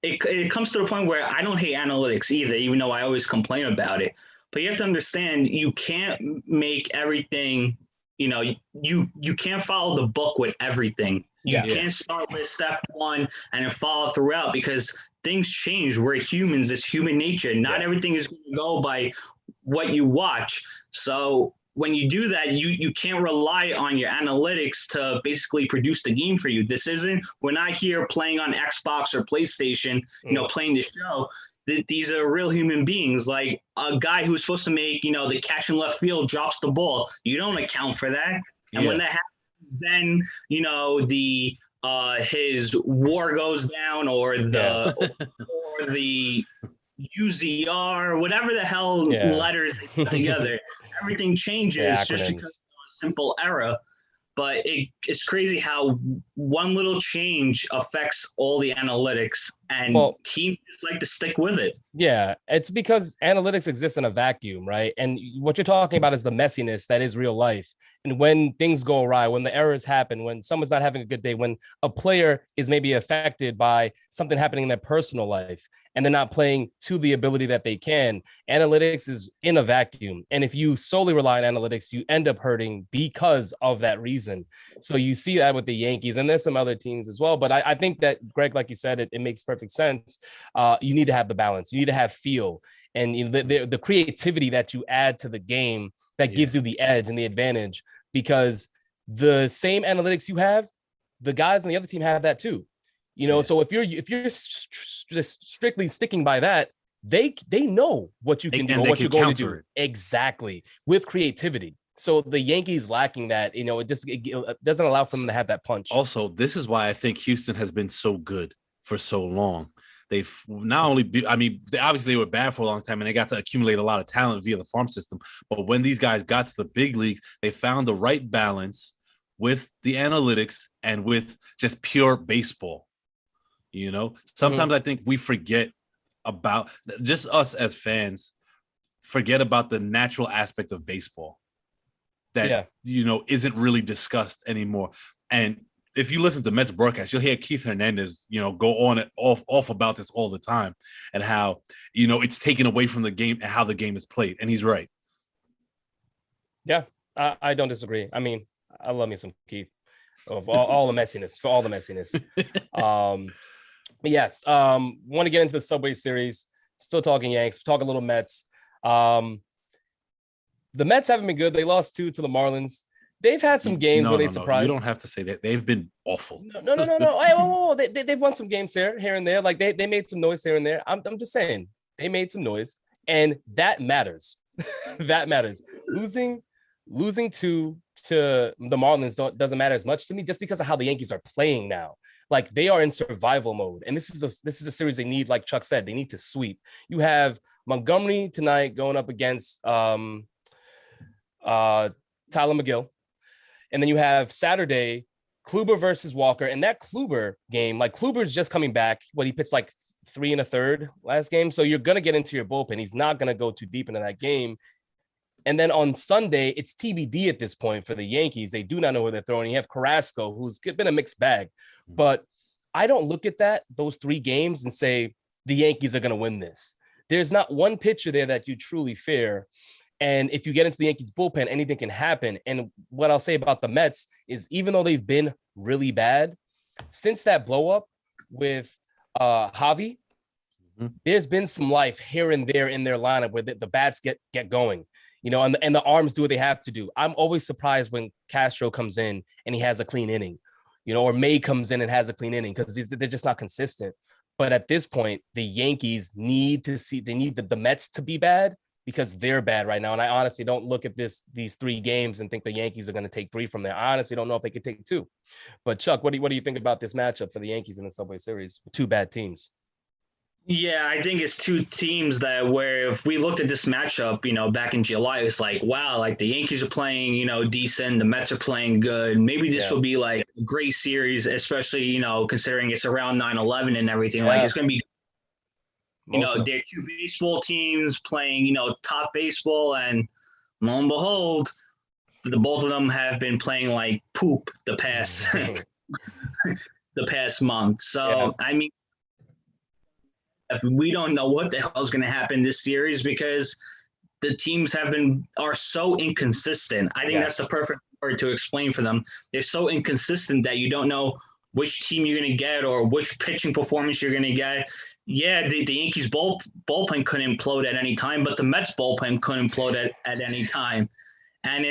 It comes to the point where I don't hate analytics either, even though I always complain about it. But you have to understand, you can't make everything, you can't follow the book with everything. You can't start with step 1 and then follow throughout because things change. We're humans. It's human nature. Not everything is going to go by what you watch. So when you do that, you can't rely on your analytics to basically produce the game for you. We're not here playing on Xbox or PlayStation, playing the show. These are real human beings. Like a guy who's supposed to make, the catch in left field drops the ball. You don't account for that. And when that happens, then, his WAR goes down or the UZR, whatever the hell letters they put together. Everything changes just because of a simple error. But it's crazy how one little change affects all the analytics, and teams just like to stick with it. Yeah, it's because analytics exist in a vacuum, right? And what you're talking about is the messiness that is real life. And when things go awry, when the errors happen, when someone's not having a good day, when a player is maybe affected by something happening in their personal life and they're not playing to the ability that they can, analytics is in a vacuum. And if you solely rely on analytics, you end up hurting because of that reason. So you see that with the Yankees, and there's some other teams as well. But I think that, Greg, like you said, it makes perfect sense. You need to have the balance. You need to have feel. And the creativity that you add to the game that gives you the edge and the advantage, because the same analytics you have, the guys on the other team have that too. So if you're strictly sticking by that, they know what you can do and what you're going to do. Exactly. With creativity. So the Yankees lacking that, it doesn't allow for them to have that punch. Also, this is why I think Houston has been so good for so long, they've not only obviously they were bad for a long time and they got to accumulate a lot of talent via the farm system. But when these guys got to the big leagues, they found the right balance with the analytics and with just pure baseball. Sometimes I think we forget about, just us as fans, forget about the natural aspect of baseball that, isn't really discussed anymore. And if you listen to Mets broadcast, you'll hear Keith Hernandez, go on and off about this all the time and how, it's taken away from the game and how the game is played. And he's right. Yeah, I don't disagree. I mean, I love me some Keith of all the messiness, for all the messiness. But yes, want to get into the Subway Series. Still talking Yanks, talk a little Mets. The Mets haven't been good. They lost 2 to the Marlins. They've had some games where they surprised. You don't have to say that. They've been awful. No. Hey, whoa. They've won some games here and there. Like they made some noise here and there. I'm just saying they made some noise, and that matters. That matters. Losing to the Marlins doesn't matter as much to me, just because of how the Yankees are playing now. Like they are in survival mode, and this is a series they need. Like Chuck said, they need to sweep. You have Montgomery tonight going up against Tyler McGill. And then you have Saturday, Kluber versus Walker. And that Kluber game, like Kluber's just coming back. He pitched like 3 1/3 last game. So you're going to get into your bullpen. He's not going to go too deep into that game. And then on Sunday, it's TBD at this point for the Yankees. They do not know where they're throwing. You have Carrasco, who's been a mixed bag. But I don't look at those 3 games and say the Yankees are going to win this. There's not one pitcher there that you truly fear. And if you get into the Yankees bullpen, anything can happen. And what I'll say about the Mets is, even though they've been really bad, since that blow up with Javi, there's been some life here and there in their lineup where the bats get going, and the arms do what they have to do. I'm always surprised when Castro comes in and he has a clean inning, or May comes in and has a clean inning, because they're just not consistent. But at this point, the Yankees need the Mets to be bad, because they're bad right now. And I honestly don't look at these 3 games and think the Yankees are going to take 3 from there. I honestly don't know if they could take 2. But Chuck, what do you think about this matchup for the Yankees in the Subway Series? 2 bad teams. Yeah, I think it's 2 teams where if we looked at this matchup, back in July, it's like, wow, like the Yankees are playing, decent. The Mets are playing good. Maybe this will be like a great series, especially, considering it's around 9/11 and everything. Like it's going to be, they're 2 baseball teams playing, top baseball, and lo and behold, both of them have been playing like poop the past month. So, I mean, if we don't know what the hell is going to happen this series, because the teams are so inconsistent. I think that's the perfect word to explain for them. They're so inconsistent that you don't know which team you're going to get or which pitching performance you're going to get. Yeah, the Yankees bullpen could implode at any time, but the Mets bullpen could implode at any time. And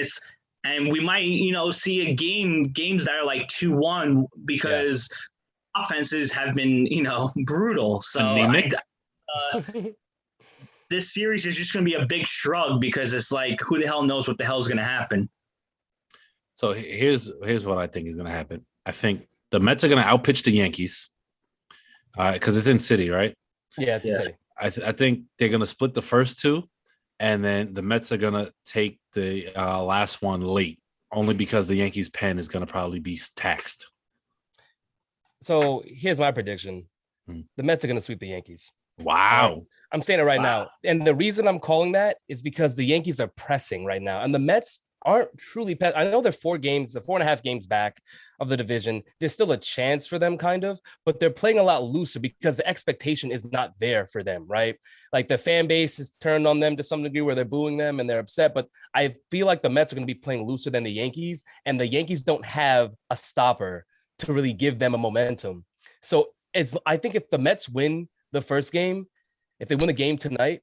we might, see games that are like 2-1 because offenses have been, brutal. So this series is just going to be a big shrug, because it's like, who the hell knows what the hell is going to happen? So here's what I think is going to happen. I think the Mets are going to outpitch the Yankees. Because it's in City, right? Yeah, it's in City. I think they're going to split the first 2, and then the Mets are going to take the last one late, only because the Yankees' pen is going to probably be taxed. So here's my prediction. The Mets are going to sweep the Yankees. Wow. I'm saying it right now. And the reason I'm calling that is because the Yankees are pressing right now, and the Mets aren't truly I know they're 4.5 games back of the division. There's still a chance for them, kind of, but they're playing a lot looser because the expectation is not there for them, right? Like the fan base is turned on them to some degree where they're booing them and they're upset, but I feel like the Mets are going to be playing looser than the Yankees, and the Yankees don't have a stopper to really give them a momentum. So I think if the Mets win the first game, if they win the game tonight,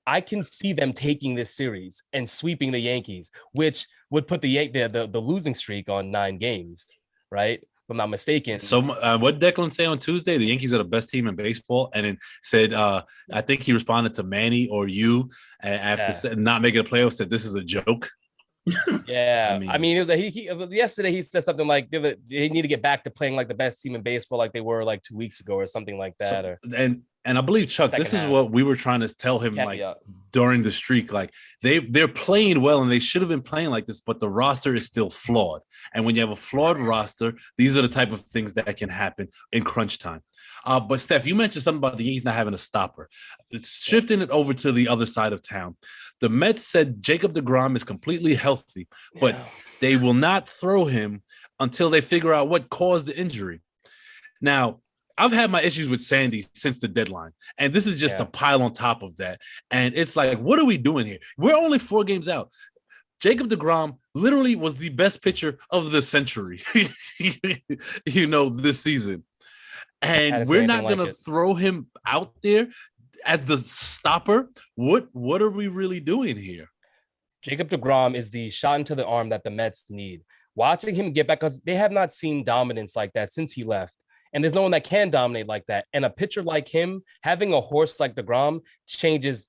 I can see them taking this series and sweeping the Yankees, which would put the losing streak on 9 games, right? If I'm not mistaken. So what did Declan say on Tuesday? The Yankees are the best team in baseball, and then said, I think he responded to Manny or you after not making a playoff, said this is a joke. Yeah, I mean, it was yesterday. He said something like they need to get back to playing like the best team in baseball, like they were like 2 weeks ago, or something like that. And I believe, Chuck, this is what we were trying to tell him like during the streak. Like they're playing well, and they should have been playing like this, but the roster is still flawed. And when you have a flawed roster, these are the type of things that can happen in crunch time. But Steph, you mentioned something about the Yankees not having a stopper. It's shifting it over to the other side of town. The Mets said Jacob deGrom is completely healthy, but they will not throw him until they figure out what caused the injury. Now, I've had my issues with Sandy since the deadline, and this is just a pile on top of that. And it's like, what are we doing here? We're only 4 games out. Jacob deGrom literally was the best pitcher of the century, this season. And we're not going to throw him out there as the stopper. What are we really doing here? Jacob deGrom is the shot into the arm that the Mets need. Watching him get back, because they have not seen dominance like that since he left. And there's no one that can dominate like that. And a pitcher like him, having a horse like DeGrom, changes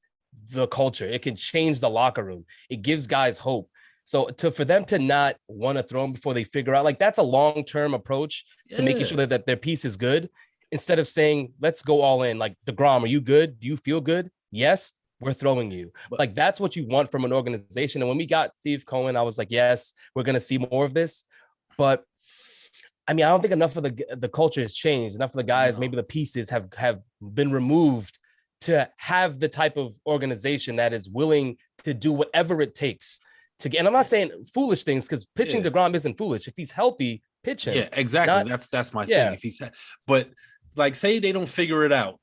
the culture. It can change the locker room. It gives guys hope. So for them to not want to throw him before they figure out, like that's a long-term approach to making sure that their piece is good, instead of saying, let's go all in. Like, DeGrom, are you good? Do you feel good? Yes, we're throwing you. Like, that's what you want from an organization. And when we got Steve Cohen, I was like, yes, we're going to see more of this. But I mean, I don't think enough of the culture has changed. Enough of the guys, maybe the pieces have been removed to have the type of organization that is willing to do whatever it takes to get. And I'm not saying foolish things, because pitching DeGrom isn't foolish. If he's healthy, pitch him. Yeah, exactly. That's my thing. If he's, but like, say they don't figure it out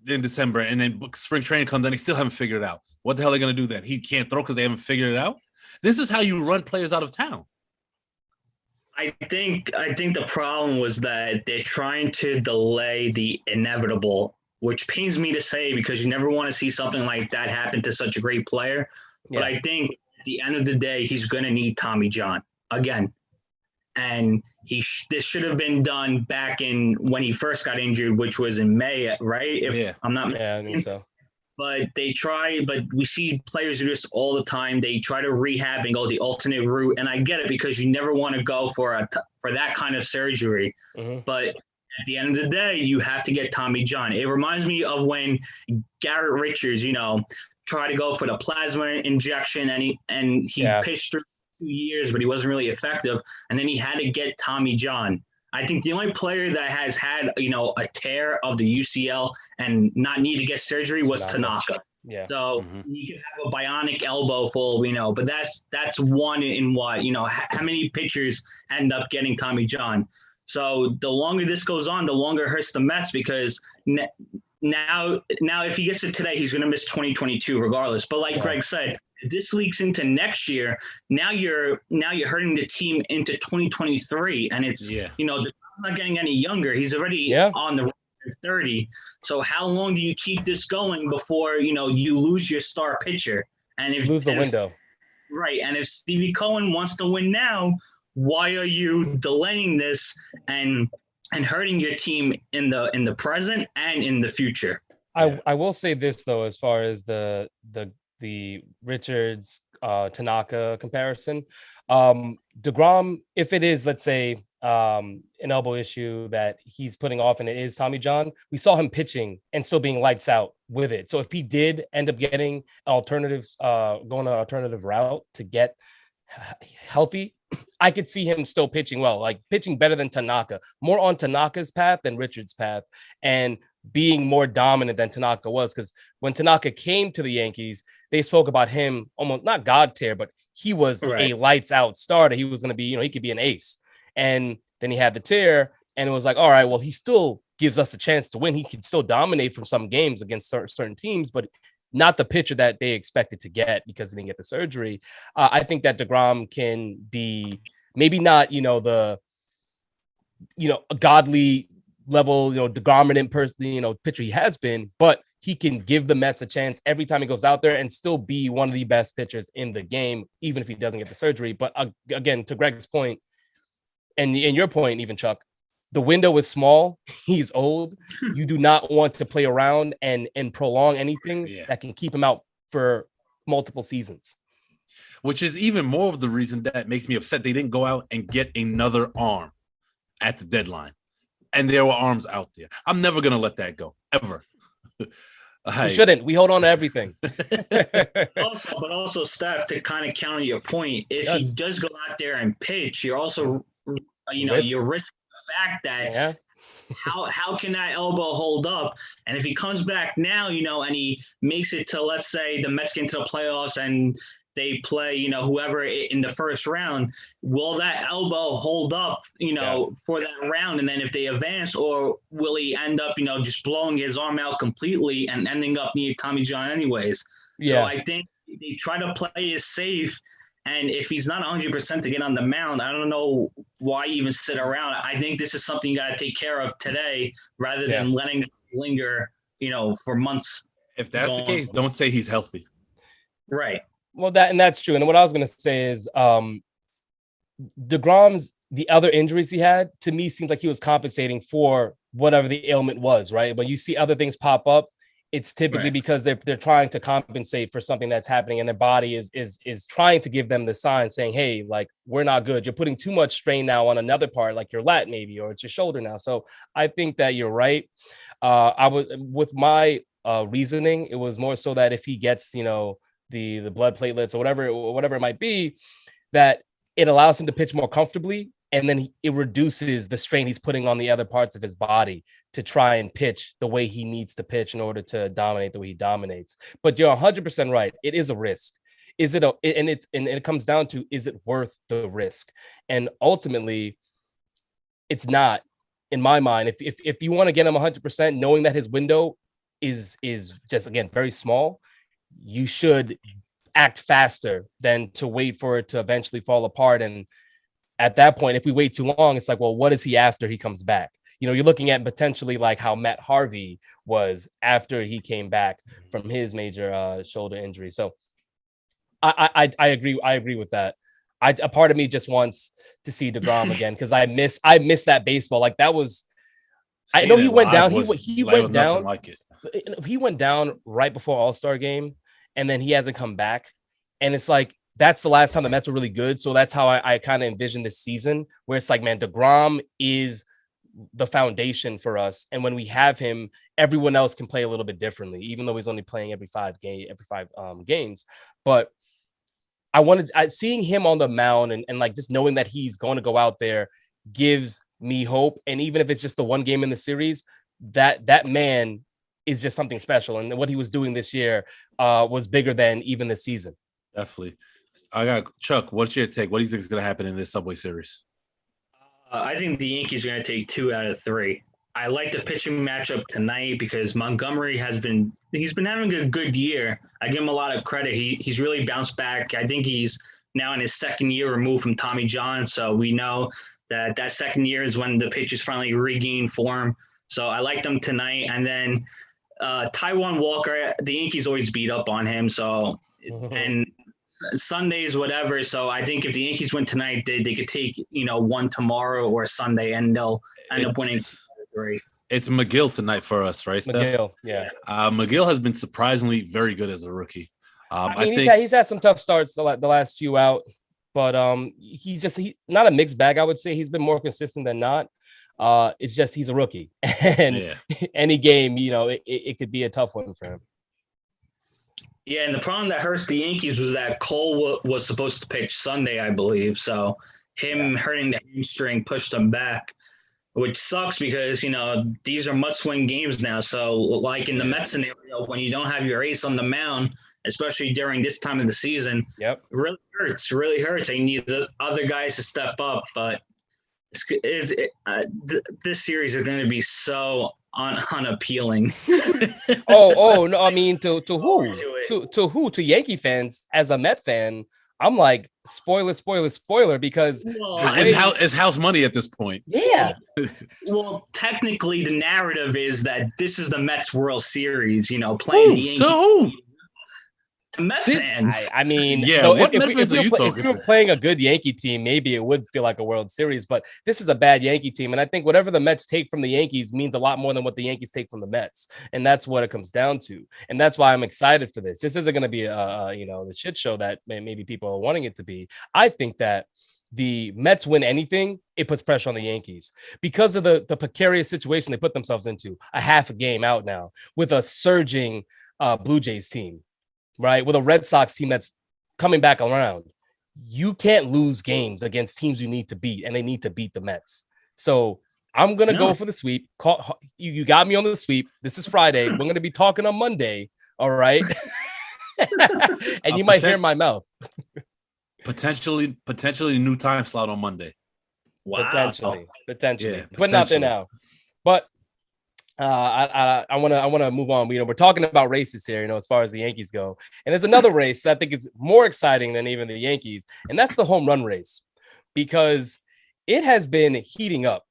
in December, and then spring training comes, and they still haven't figured it out. What the hell are they going to do then? He can't throw because they haven't figured it out. This is how you run players out of town. I think the problem was that they're trying to delay the inevitable, which pains me to say, because you never want to see something like that happen to such a great player. But I think at the end of the day, he's going to need Tommy John again. And this should have been done back in when he first got injured, which was in May, right? I'm not mistaken. I think so. But we see players do this all the time. They try to rehab and go the alternate route. And I get it, because you never want to go for that kind of surgery. Mm-hmm. But at the end of the day, you have to get Tommy John. It reminds me of when Garrett Richards, tried to go for the plasma injection, and he pitched through 2 years, but he wasn't really effective. And then he had to get Tommy John. I think the only player that has had, a tear of the UCL and not need to get surgery was Tanaka. Yeah. So you could have a bionic elbow full, but that's one in what, how many pitchers end up getting Tommy John. So the longer this goes on, the longer it hurts the Mets, because now if he gets it today, he's going to miss 2022 regardless. But like Greg said, if this leaks into next year, now you're hurting the team into 2023, and it's the not getting any younger. He's already on the 30. So how long do you keep this going before you lose your star pitcher? And if lose the window, right? And if Stevie Cohen wants to win now, why are you delaying this and hurting your team in the present and in the future? I will say this though, as far as the Richards Tanaka comparison, DeGrom, if it is, let's say, an elbow issue that he's putting off and it is Tommy John, we saw him pitching and still being lights out with it. So if he did end up getting alternatives, going an alternative route to get healthy, I could see him still pitching well, like pitching better than Tanaka, more on Tanaka's path than Richards' path, and being more dominant than Tanaka was. Because when Tanaka came to the Yankees, they spoke about him almost not God tier, but he was a lights out starter. He was going to be, he could be an ace. And then he had the tear, and it was like, all right, well, he still gives us a chance to win. He can still dominate from some games against certain teams, but not the pitcher that they expected to get because he didn't get the surgery. I think that DeGrom can be maybe not, a godly level, dominant person, pitcher he has been, but he can give the Mets a chance every time he goes out there and still be one of the best pitchers in the game, even if he doesn't get the surgery. But again, to Greg's point, and your point, even Chuck, the window is small. He's old. You do not want to play around and prolong anything that can keep him out for multiple seasons. which is even more of the reason that makes me upset. They didn't go out and get another arm at the deadline. And there were arms out there. I'm never going to let that go, ever. We shouldn't. We hold on to everything. also, Steph, to kind of counter your point, if he does go out there and pitch, you're also, you're risking the fact that how can that elbow hold up? And if he comes back now, and he makes it to, let's say, the Mets get into the playoffs and they play, whoever in the first round, will that elbow hold up, for that round? And then if they advance, or will he end up, just blowing his arm out completely and ending up near Tommy John anyways? Yeah. So I think they try to play it safe. And if he's not 100% to get on the mound, I don't know why even sit around. I think this is something you got to take care of today rather than letting it linger, for months. If that's the case, don't say he's healthy. Right. Well, that's true. And what I was going to say is DeGrom's, the other injuries he had, to me, seems like he was compensating for whatever the ailment was, right? When you see other things pop up, it's typically because they're trying to compensate for something that's happening, and their body is trying to give them the sign saying, hey, like, we're not good. You're putting too much strain now on another part, like your lat maybe, or it's your shoulder now. So I think that you're right. I was with my reasoning, it was more so that if he gets, the blood platelets or whatever it might be, that it allows him to pitch more comfortably. And then it reduces the strain he's putting on the other parts of his body to try and pitch the way he needs to pitch in order to dominate the way he dominates. But you're 100% right. It is a risk. Is it? And it comes down to, is it worth the risk? And ultimately, it's not, in my mind. If you want to get him 100%, knowing that his window is just, again, very small, you should act faster than to wait for it to eventually fall apart. And at that point, if we wait too long, it's like, well, what is he after he comes back? You're looking at potentially like how Matt Harvey was after he came back from his major shoulder injury. So I agree. I agree with that. A part of me just wants to see DeGrom again, because I miss that baseball. Like, that was, I know he went down. He went down. Like it. He went down right before All-Star game, and then he hasn't come back. And it's like, that's the last time the Mets were really good. So that's how I kind of envision this season, where it's like, man, DeGrom is the foundation for us. And when we have him, everyone else can play a little bit differently, even though he's only playing every five games. But seeing him on the mound and like just knowing that he's going to go out there gives me hope. And even if it's just the one game in the series, that man is just something special. And what he was doing this year was bigger than even the season. Definitely. I got Chuck. What's your take? What do you think is going to happen in this Subway Series? I think the Yankees are going to take 2 out of 3. I like the pitching matchup tonight because Montgomery he's been having a good year. I give him a lot of credit. He's really bounced back. I think he's now in his second year removed from Tommy John. So we know that second year is when the pitchers finally regain form. So I like them tonight. And then Taijuan Walker, the Yankees always beat up on him. So and Sundays, whatever. So I think if the Yankees win tonight, they could take, one tomorrow or Sunday, and they'll end up winning 3. It's McGill tonight for us, right, Steph? McGill, yeah. McGill has been surprisingly very good as a rookie. I think he's had some tough starts the last few out, but he's not a mixed bag. I would say he's been more consistent than not. It's just he's a rookie, and any game, it could be a tough one for him. Yeah, and the problem that hurts the Yankees was that Cole was supposed to pitch Sunday, I believe. So him hurting the hamstring pushed him back, which sucks because, these are must-win games now. So like in the Mets scenario, when you don't have your ace on the mound, especially during this time of the season, it really hurts. They need the other guys to step up. But this series is going to be so unappealing. oh no, I mean to who? To who? To Yankee fans. As a Met fan, I'm like, spoiler, because it's house money at this point. Yeah. Well, technically the narrative is that this is the Mets World Series, playing the Yankees. To who? to Met fans. I mean, yeah. no, What if we were playing a good Yankee team, maybe it would feel like a World Series. But this is a bad Yankee team, and I think whatever the Mets take from the Yankees means a lot more than what the Yankees take from the Mets, and that's what it comes down to. And that's why I'm excited for this. This isn't going to be the shit show that maybe people are wanting it to be. I think that the Mets win anything, it puts pressure on the Yankees because of the precarious situation they put themselves into. A half a game out now with a surging Blue Jays team. Right, with a Red Sox team that's coming back around, you can't lose games against teams you need to beat, and they need to beat the Mets. So I'm gonna go for the sweep. You got me on the sweep. This is Friday. We're gonna be talking on Monday. All right, and you might hear my mouth. Potentially new time slot on Monday. Wow. Potentially, yeah, but not there now. But I want to move on. We're talking about races here, as far as the Yankees go, and there's another race that I think is more exciting than even the Yankees, and that's the home run race because it has been heating up.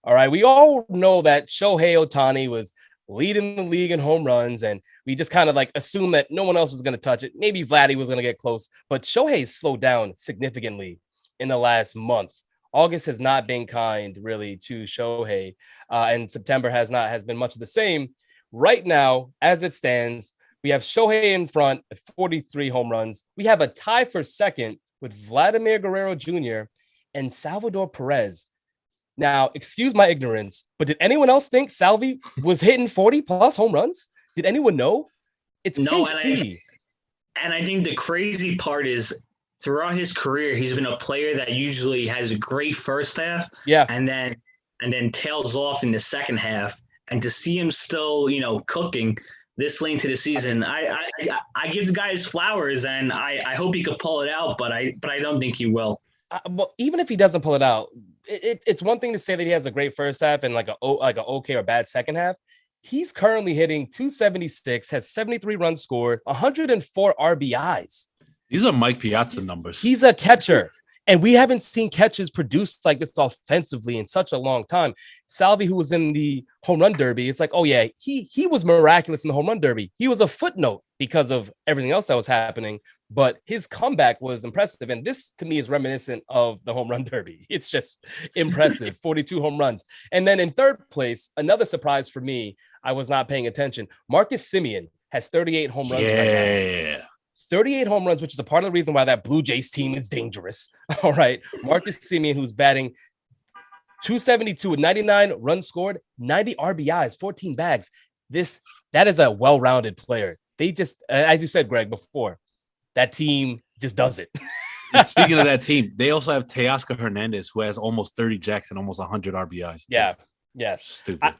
All right, we all know that Shohei Ohtani was leading the league in home runs, and we just kind of like assumed that no one else was going to touch it. Maybe Vladdy was going to get close, but Shohei slowed down significantly in the last month. August has not been kind really to Shohei, and September has been much of the same. Right now, as it stands, we have Shohei in front at 43 home runs. We have a tie for second with Vladimir Guerrero Jr. and Salvador Perez. Now, excuse my ignorance, but did anyone else think Salvi was hitting 40 plus home runs? Did anyone know? It's no, KC. And I think the crazy part is throughout his career, he's been a player that usually has a great first half, and then tails off in the second half. And to see him still, cooking this late into the season, I give the guy his flowers, and I hope he could pull it out, but I don't think he will. Well, even if he doesn't pull it out, it's one thing to say that he has a great first half and like a okay or bad second half. He's currently hitting 276, has 73 runs scored, 104 RBIs. These are Mike Piazza numbers. He's a catcher, and we haven't seen catches produced like this offensively in such a long time. Salvi, who was in the home run derby, it's like, oh yeah, he was miraculous in the home run derby. He was a footnote because of everything else that was happening, but his comeback was impressive. And this to me is reminiscent of the home run derby. It's just impressive. 42 home runs. And then in third place, another surprise for me, I was not paying attention. Marcus Semien has 38 home runs right now. 38 home runs, which is a part of the reason why that Blue Jays team is dangerous. All right. Marcus Semien, who's batting 272 with 99 runs scored, 90 RBIs, 14 bags. That is a well-rounded player. They just, as you said, Greg, before, that team just does it. Speaking of that team, they also have Teoscar Hernandez, who has almost 30 jacks and almost 100 RBIs. Too. Yeah. Yes. Stupid.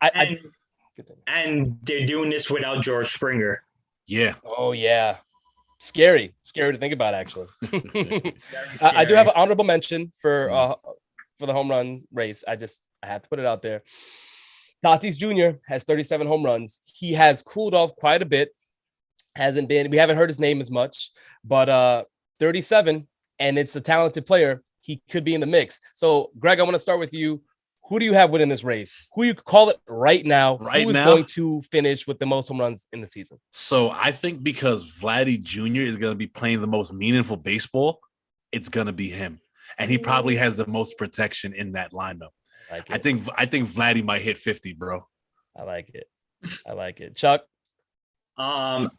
And they're doing this without George Springer. Yeah. Oh, yeah. Scary to think about, actually. I do have an honorable mention for the home run race. I have to put it out there. Tatis Jr. has 37 home runs. He has cooled off quite a bit. We haven't heard his name as much, but 37, and it's a talented player. He could be in the mix. So, Greg, I want to start with you. Who do you have winning this race? Who you call it right now? Who is going to finish with the most home runs in the season? So I think because Vladdy Jr. is going to be playing the most meaningful baseball, it's going to be him. And he probably has the most protection in that lineup. I think Vladdy might hit 50, bro. I like it. Chuck? I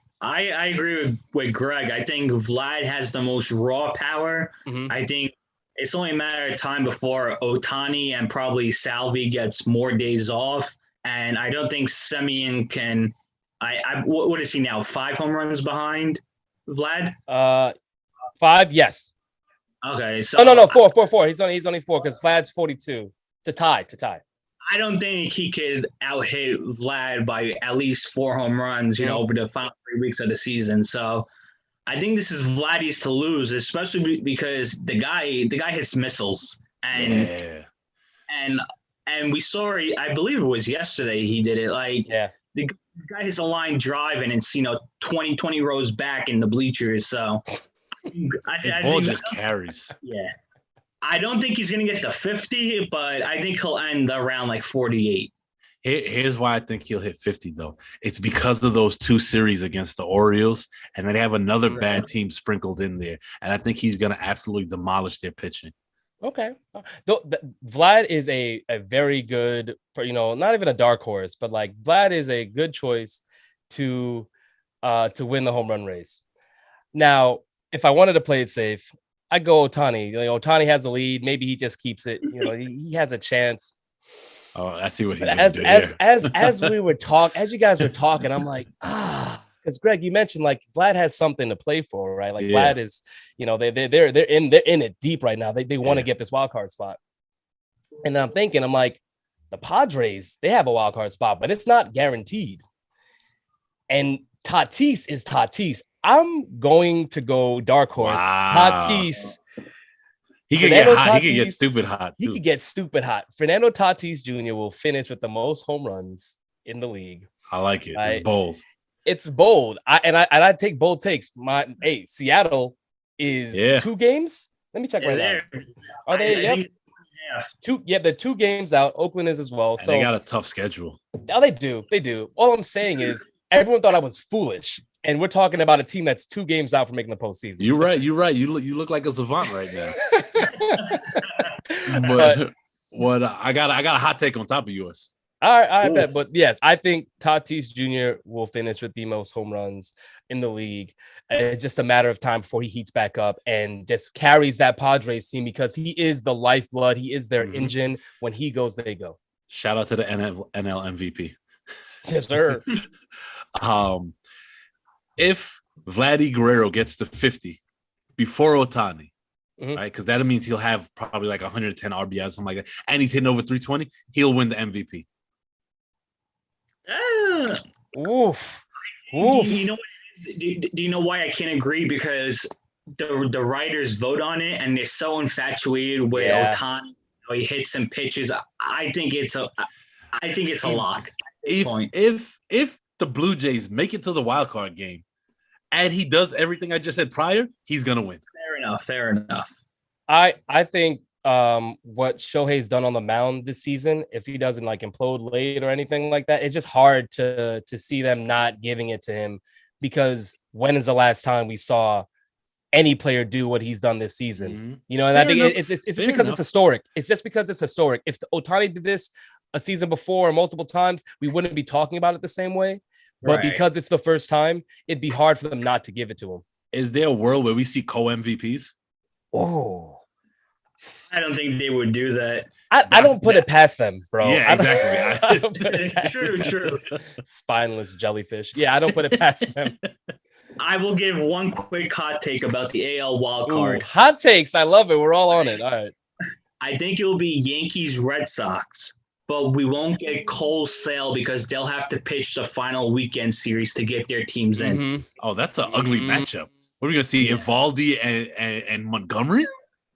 agree with Greg. I think Vlad has the most raw power. Mm-hmm. I think it's only a matter of time before Ohtani and probably Salvi gets more days off. And I don't think Semien can what is he now? 5 home runs behind Vlad? 5, yes. Okay. So no, 4. He's only 4 because Vlad's 42 to tie. I don't think he could out-hit Vlad by at least 4 home runs, over the final 3 weeks of the season. So I think this is Vladdy's to lose, especially because the guy hits missiles, and we saw it. I believe it was yesterday he did it. The guy hits a line drive, and it's 20 rows back in the bleachers. So the ball just carries. Yeah, I don't think he's gonna get to 50, but I think he'll end around 48. Here's why I think he'll hit 50, though. It's because of those 2 series against the Orioles, and then they have another bad team sprinkled in there. And I think he's going to absolutely demolish their pitching. Okay. Vlad is a very good, not even a dark horse, but like Vlad is a good choice to win the home run race. Now, if I wanted to play it safe, I go Ohtani. Ohtani has the lead. Maybe he just keeps it. He has a chance. Oh, I see what he's as we were as you guys were talking, I'm like, because Greg, you mentioned like Vlad has something to play for, right? Like Vlad is, they're in it deep right now. They want to get this wild card spot. And I'm thinking, I'm like, the Padres, they have a wild card spot, but it's not guaranteed. And Tatis is Tatis. I'm going to go dark horse. Wow. Tatis. He could get hot. He could get stupid hot. He could get stupid hot. Fernando Tatis Jr. will finish with the most home runs in the league. I like it. It's bold. It's bold. I take bold takes. Seattle is 2 games. Let me check right now. Are they? Yep. They're 2 games out. Oakland is as well. So they got a tough schedule. Oh, they do. They do. All I'm saying is everyone thought I was foolish. And we're talking about a team that's 2 games out from making the postseason. You're right. You look like a savant right now. but I got a hot take on top of yours. All right, I bet. But yes, I think Tatis Jr. will finish with the most home runs in the league. It's just a matter of time before he heats back up and just carries that Padres team because he is the lifeblood. He is their engine. When he goes, they go. Shout out to the NL MVP. Yes, sir. If Vladdy Guerrero gets to 50 before Ohtani, right? Because that means he'll have probably like 110 RBIs, something like that, and he's hitting over 320, he'll win the MVP. Oof. Do you know why I can't agree? Because the writers vote on it, and they're so infatuated with Ohtani. He hits some pitches. I think it's a lock. If the Blue Jays make it to the wild card game, and he does everything I just said prior, he's gonna win. Fair enough. I think what Shohei's done on the mound this season, if he doesn't like implode late or anything like that, it's just hard to see them not giving it to him, because when is the last time we saw any player do what he's done this season? And I think it's just because it's historic. It's just because it's historic. If Ohtani did this a season before or multiple times, we wouldn't be talking about it the same way. But because it's the first time, it'd be hard for them not to give it to him. Is there a world where we see co-MVPs? Oh, I don't think they would do that. I don't put it past them, bro. Yeah, exactly. True. Spineless jellyfish. Yeah, I don't put it past them. I will give one quick hot take about the AL wild card. Hot takes. I love it. We're all on it. All right. I think it will be Yankees Red Sox, but we won't get Cole Sale because they'll have to pitch the final weekend series to get their teams in. Oh, that's an ugly matchup. What are we gonna see? Evaldi and Montgomery?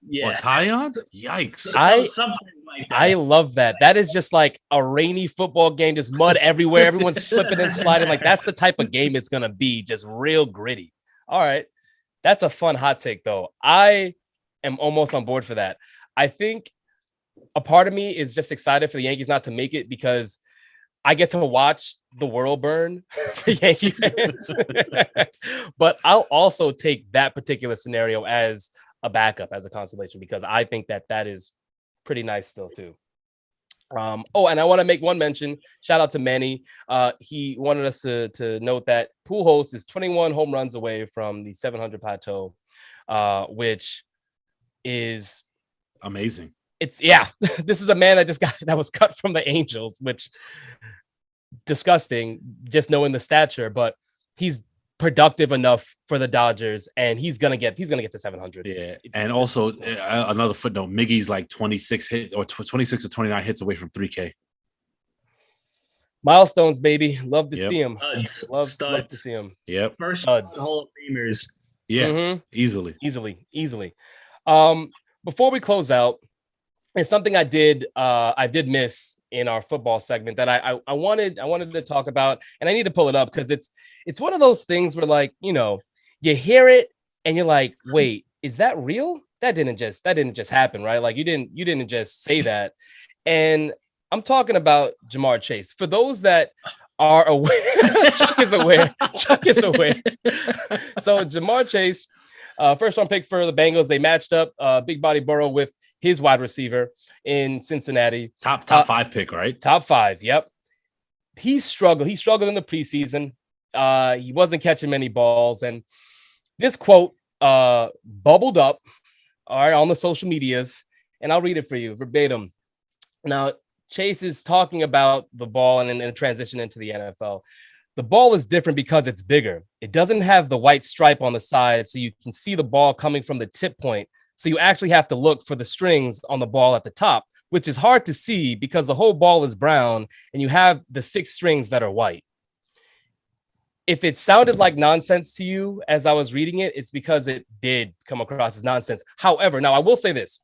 Yeah. Or Tyon? Yikes. Something like that. I love that. That is just like a rainy football game, just mud everywhere. Everyone's slipping and sliding. Like that's the type of game it's gonna be, just real gritty. All right. That's a fun hot take, though. I am almost on board for that. I think a part of me is just excited for the Yankees not to make it because I get to watch the world burn for Yankee fans. But I'll also take that particular scenario as a backup, as a consolation, because I think that is pretty nice still too. And I want to make one mention. Shout out to Manny. He wanted us to note that Pujols is 21 home runs away from the 700 plateau, which is amazing. This is a man that was cut from the Angels, which disgusting just knowing the stature, but he's productive enough for the Dodgers, and he's gonna get to 700. Yeah, and also another footnote: Miggy's like 26 or 29 hits away from 3K. Milestones, baby. Love to see him. Love to see him. Yep. First Hall of Famers. Yeah, easily. Before we close out, it's something I did miss in our football segment that I wanted to talk about, and I need to pull it up because it's one of those things where, like, you hear it and you're like, wait, is that real? That didn't just happen, right? Like you didn't just say that. And I'm talking about Jamar Chase. For those that are aware, Chuck is aware. So Jamar Chase, first round pick for the Bengals. They matched up Big Body Burrow with his wide receiver in Cincinnati. Top 5 pick, right? Top 5. Yep. He struggled in the preseason. He wasn't catching many balls. And this quote bubbled up on the social medias. And I'll read it for you verbatim. Now, Chase is talking about the ball and then transition into the NFL. The ball is different because it's bigger. It doesn't have the white stripe on the side, so you can see the ball coming from the tip point. So you actually have to look for the strings on the ball at the top, which is hard to see because the whole ball is brown and you have the 6 strings that are white. If it sounded like nonsense to you as I was reading it, it's because it did come across as nonsense. However, now I will say this.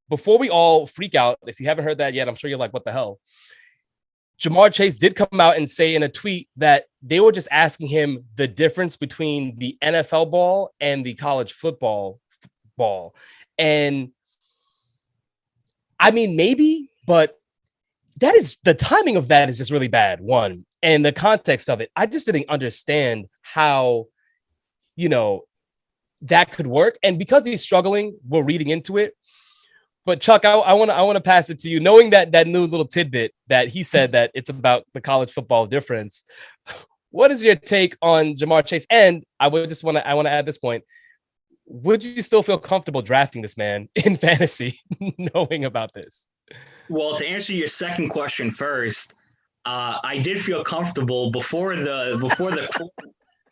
Before we all freak out, if you haven't heard that yet, I'm sure you're like, what the hell? Jamar Chase did come out and say in a tweet that they were just asking him the difference between the NFL ball and the college football ball. And I mean, maybe, but that is the timing of that is just really bad. One, and the context of it, I just didn't understand how, that could work. And because he's struggling, we're reading into it. But Chuck, I want to pass it to you, knowing that new little tidbit that he said that it's about the college football difference. What is your take on Jamar Chase? And I want to add this point: would you still feel comfortable drafting this man in fantasy, knowing about this? Well, to answer your second question first, I did feel comfortable before the quote.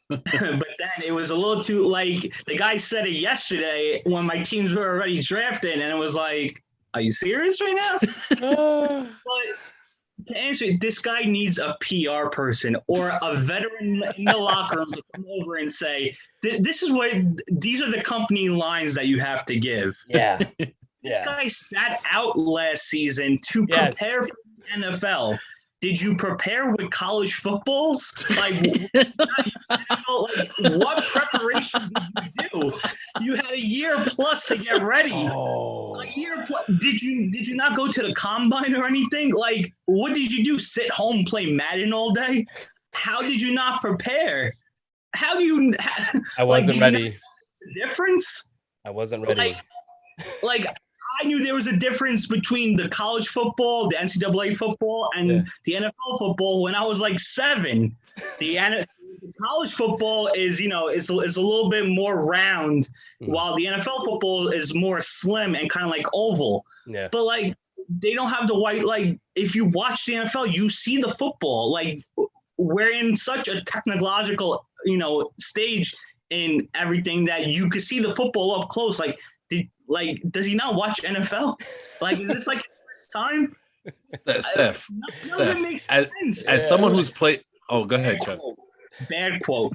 But then it was a little too, like, the guy said it yesterday when my teams were already drafted, and it was like, are you serious right now? But to answer it, this guy needs a PR person or a veteran in the locker room to come over and say, these are the company lines that you have to give. Yeah. This guy sat out last season to prepare for the NFL. Did you prepare with college footballs? What preparation did you do? You had a year plus to get ready. Oh. A year plus. Did you not go to the combine or anything? Like, what did you do? Sit home, play Madden all day? How did you not prepare? How do you? I wasn't ready. The difference? I wasn't ready. Like I knew there was a difference between the college football, the NCAA football, and the NFL football when I was like 7. The college football is a little bit more round, while the NFL football is more slim and kind of like oval. Yeah. But like they don't have the white. Like if you watch the NFL, you see the football. Like we're in such a technological stage in everything that you could see the football up close. Does he not watch NFL? Like, is this like his first time? Steph, that makes sense. As someone who's played, go ahead, Chuck. Bad quote.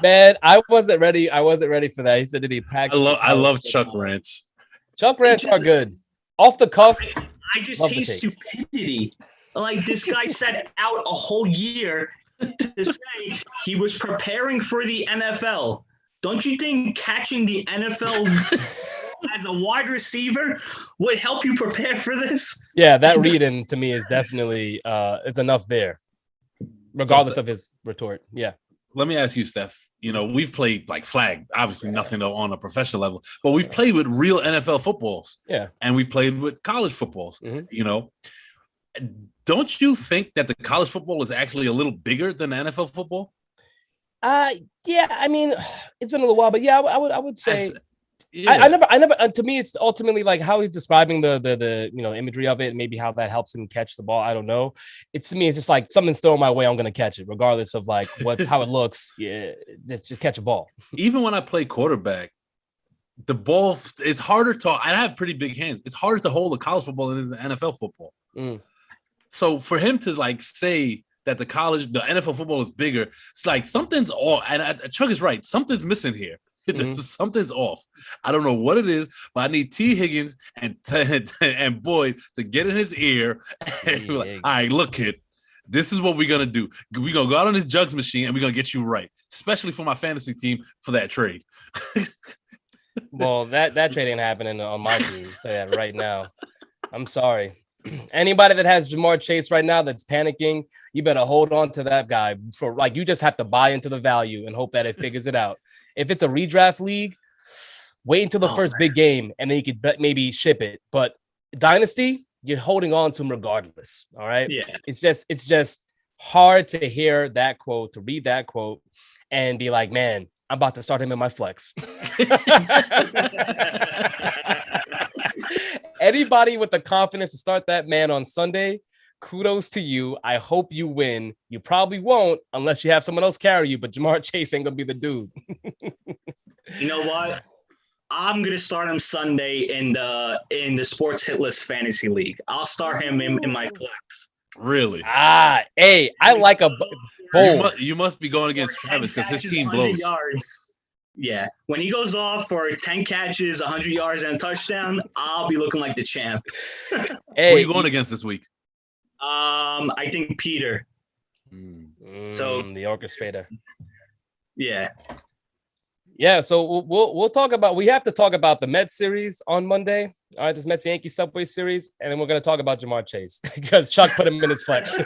Man, I wasn't ready. I wasn't ready for that. He said, "Did he practice?" I love Chuck rants. Chuck rants are good. Off the cuff. I just hate stupidity. Like this guy sat out a whole year to say he was preparing for the NFL. Don't you think catching the NFL as a wide receiver would help you prepare for this? Yeah, that reading to me is definitely it's enough there, regardless of his retort. Yeah. Let me ask you, Steph. We've played like flag, obviously nothing on a professional level, but we've played with real NFL footballs. Yeah. And we've played with college footballs. Mm-hmm. Don't you think that the college football is actually a little bigger than the NFL football? Yeah, I mean, it's been a little while, but yeah, I would say I never to me, it's ultimately like how he's describing the imagery of it and maybe how that helps him catch the ball. I don't know. To me, it's just like something's thrown my way. I'm going to catch it regardless of like how it looks. Yeah. Just catch a ball. Even when I play quarterback, the ball, it's harder I have pretty big hands. It's harder to hold a college football than it is an NFL football. So for him to like say that the NFL football is bigger, it's like something's off. And Chuck is right. Something's missing here. Something's off. I don't know what it is, but I need T. Higgins and Boyd to get in his ear and be like, all right, look, kid, this is what we're going to do. We're going to go out on this jugs machine and we're going to get you right, especially for my fantasy team for that trade. Well, that trade ain't happening on my team right now. I'm sorry. Anybody that has Jamar Chase right now that's panicking, you better hold on to that guy. For like, you just have to buy into the value and hope that it figures it out. If it's a redraft league, wait until the first big game and then you could maybe ship it. But Dynasty, you're holding on to him regardless. All right. Yeah. It's just hard to hear that quote, to read that quote and be like, man, I'm about to start him in my flex. Anybody with the confidence to start that man on Sunday, kudos to you. I hope you win. You probably won't unless you have someone else carry you, but Jamar Chase ain't going to be the dude. You know what? I'm gonna start him Sunday in the Sports Hit List Fantasy League. I'll start him in my flex. Really? Hey, I like a bold. You must be going against Travis because his team blows. Yards. Yeah, when he goes off for 10 catches, 100 yards, and a touchdown, I'll be looking like the champ. Hey, who are you going against this week? I think Peter. So the orchestrator. Yeah. Yeah, so we'll talk about. We have to talk about the Mets series on Monday. All right, this Mets Yankees Subway Series, and then we're going to talk about Jamar Chase because Chuck put him in his flex.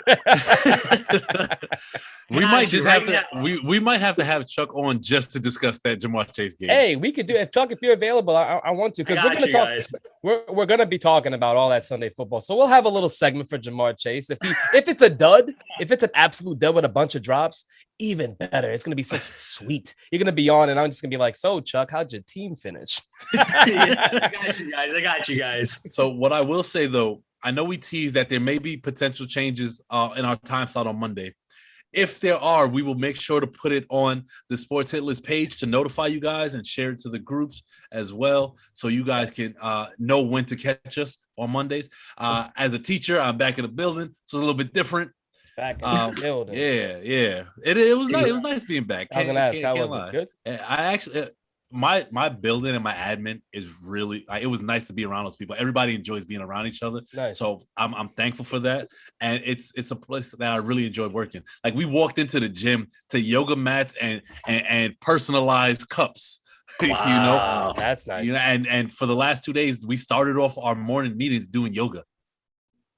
We might have to have Chuck on just to discuss that Jamar Chase game. Hey, we could do it, Chuck. If you're available, I want to because we're going to talk. Guys. We're going to be talking about all that Sunday football, so we'll have a little segment for Jamar Chase. If it's a dud, if it's an absolute dud with a bunch of drops, even better. It's going to be so sweet. You're going to be on, and I'm just going to be like, "So, Chuck, how'd your team finish?" I got you guys. So what I will say, though, I know we teased that there may be potential changes in our time slot on Monday. If there are, we will make sure to put it on the Sports Hit List page to notify you guys and share it to the groups as well, so you guys can know when to catch us on Mondays. As a teacher, I'm back in the building, so it's a little bit different. Back in the building. Yeah. It was nice. It was nice being back. I was gonna ask, how was it? Good. I actually. My building and my admin is really it was nice to be around those people. Everybody enjoys being around each other. Nice. So I'm thankful for that. And it's a place that I really enjoy working. Like we walked into the gym to yoga mats and personalized cups. Wow, that's nice. And for the last 2 days, we started off our morning meetings doing yoga.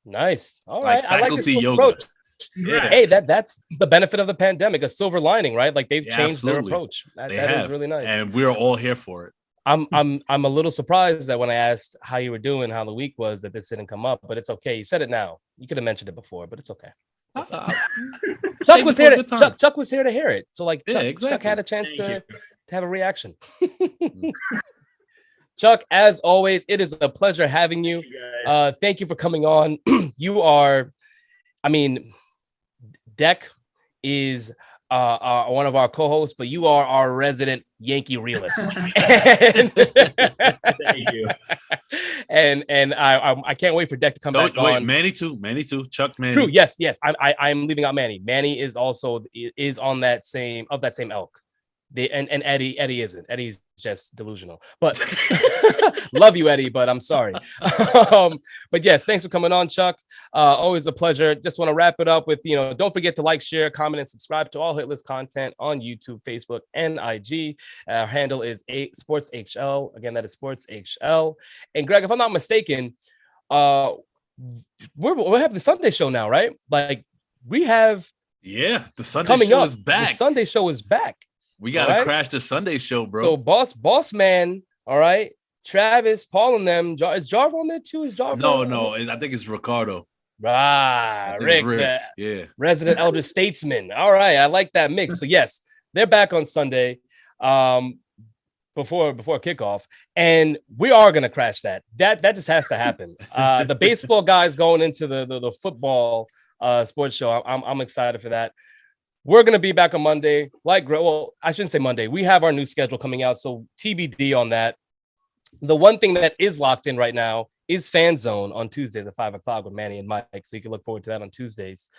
Nice. All right. Like faculty yoga. Approach. Yes. Hey, that's the benefit of the pandemic, a silver lining, right? Like they've changed their approach. That is really nice. And we're all here for it. I'm a little surprised that when I asked how you were doing, how the week was, that this didn't come up, but it's okay. You said it now. You could have mentioned it before, but it's okay. Chuck was here Chuck was here to hear it. So like Chuck had a chance to have a reaction. Chuck, as always, it is a pleasure having you. Thank you for coming on. You are, Deck is one of our co-hosts, but you are our resident Yankee realist. Thank you. And I can't wait for Deck to come back on. Manny too. Chuck, Manny. True. Yes. I'm leaving out Manny. Manny is also on that same elk. And Eddie isn't. Eddie's just delusional. But love you, Eddie, but I'm sorry. But yes, thanks for coming on, Chuck. Always a pleasure. Just want to wrap it up with, don't forget to like, share, comment, and subscribe to all Hit List content on YouTube, Facebook, and IG. Our handle is SportsHL. Again, that is SportsHL. And Greg, if I'm not mistaken, we'll have the Sunday show now, right? Like we have. Yeah, the Sunday show is back. The Sunday show is back. We gotta crash the Sunday show, bro. So boss man, all right. Travis, Paul, and them. Is Jarv on there too? Is Jarv? No. I think it's Ricardo. Rick. Yeah. Resident elder statesman. All right, I like that mix. So yes, they're back on Sunday, before kickoff, and we are gonna crash that. That just has to happen. The baseball guys going into the football sports show. I'm excited for that. We're going to be back on Monday. Well, I shouldn't say Monday. We have our new schedule coming out, so TBD on that. The one thing that is locked in right now is Fan Zone on Tuesdays at 5:00 with Manny and Mike, so you can look forward to that on Tuesdays.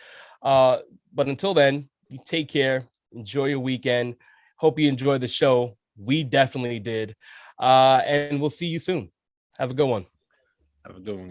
But until then, you take care. Enjoy your weekend. Hope you enjoyed the show. We definitely did. And we'll see you soon. Have a good one. Have a good one.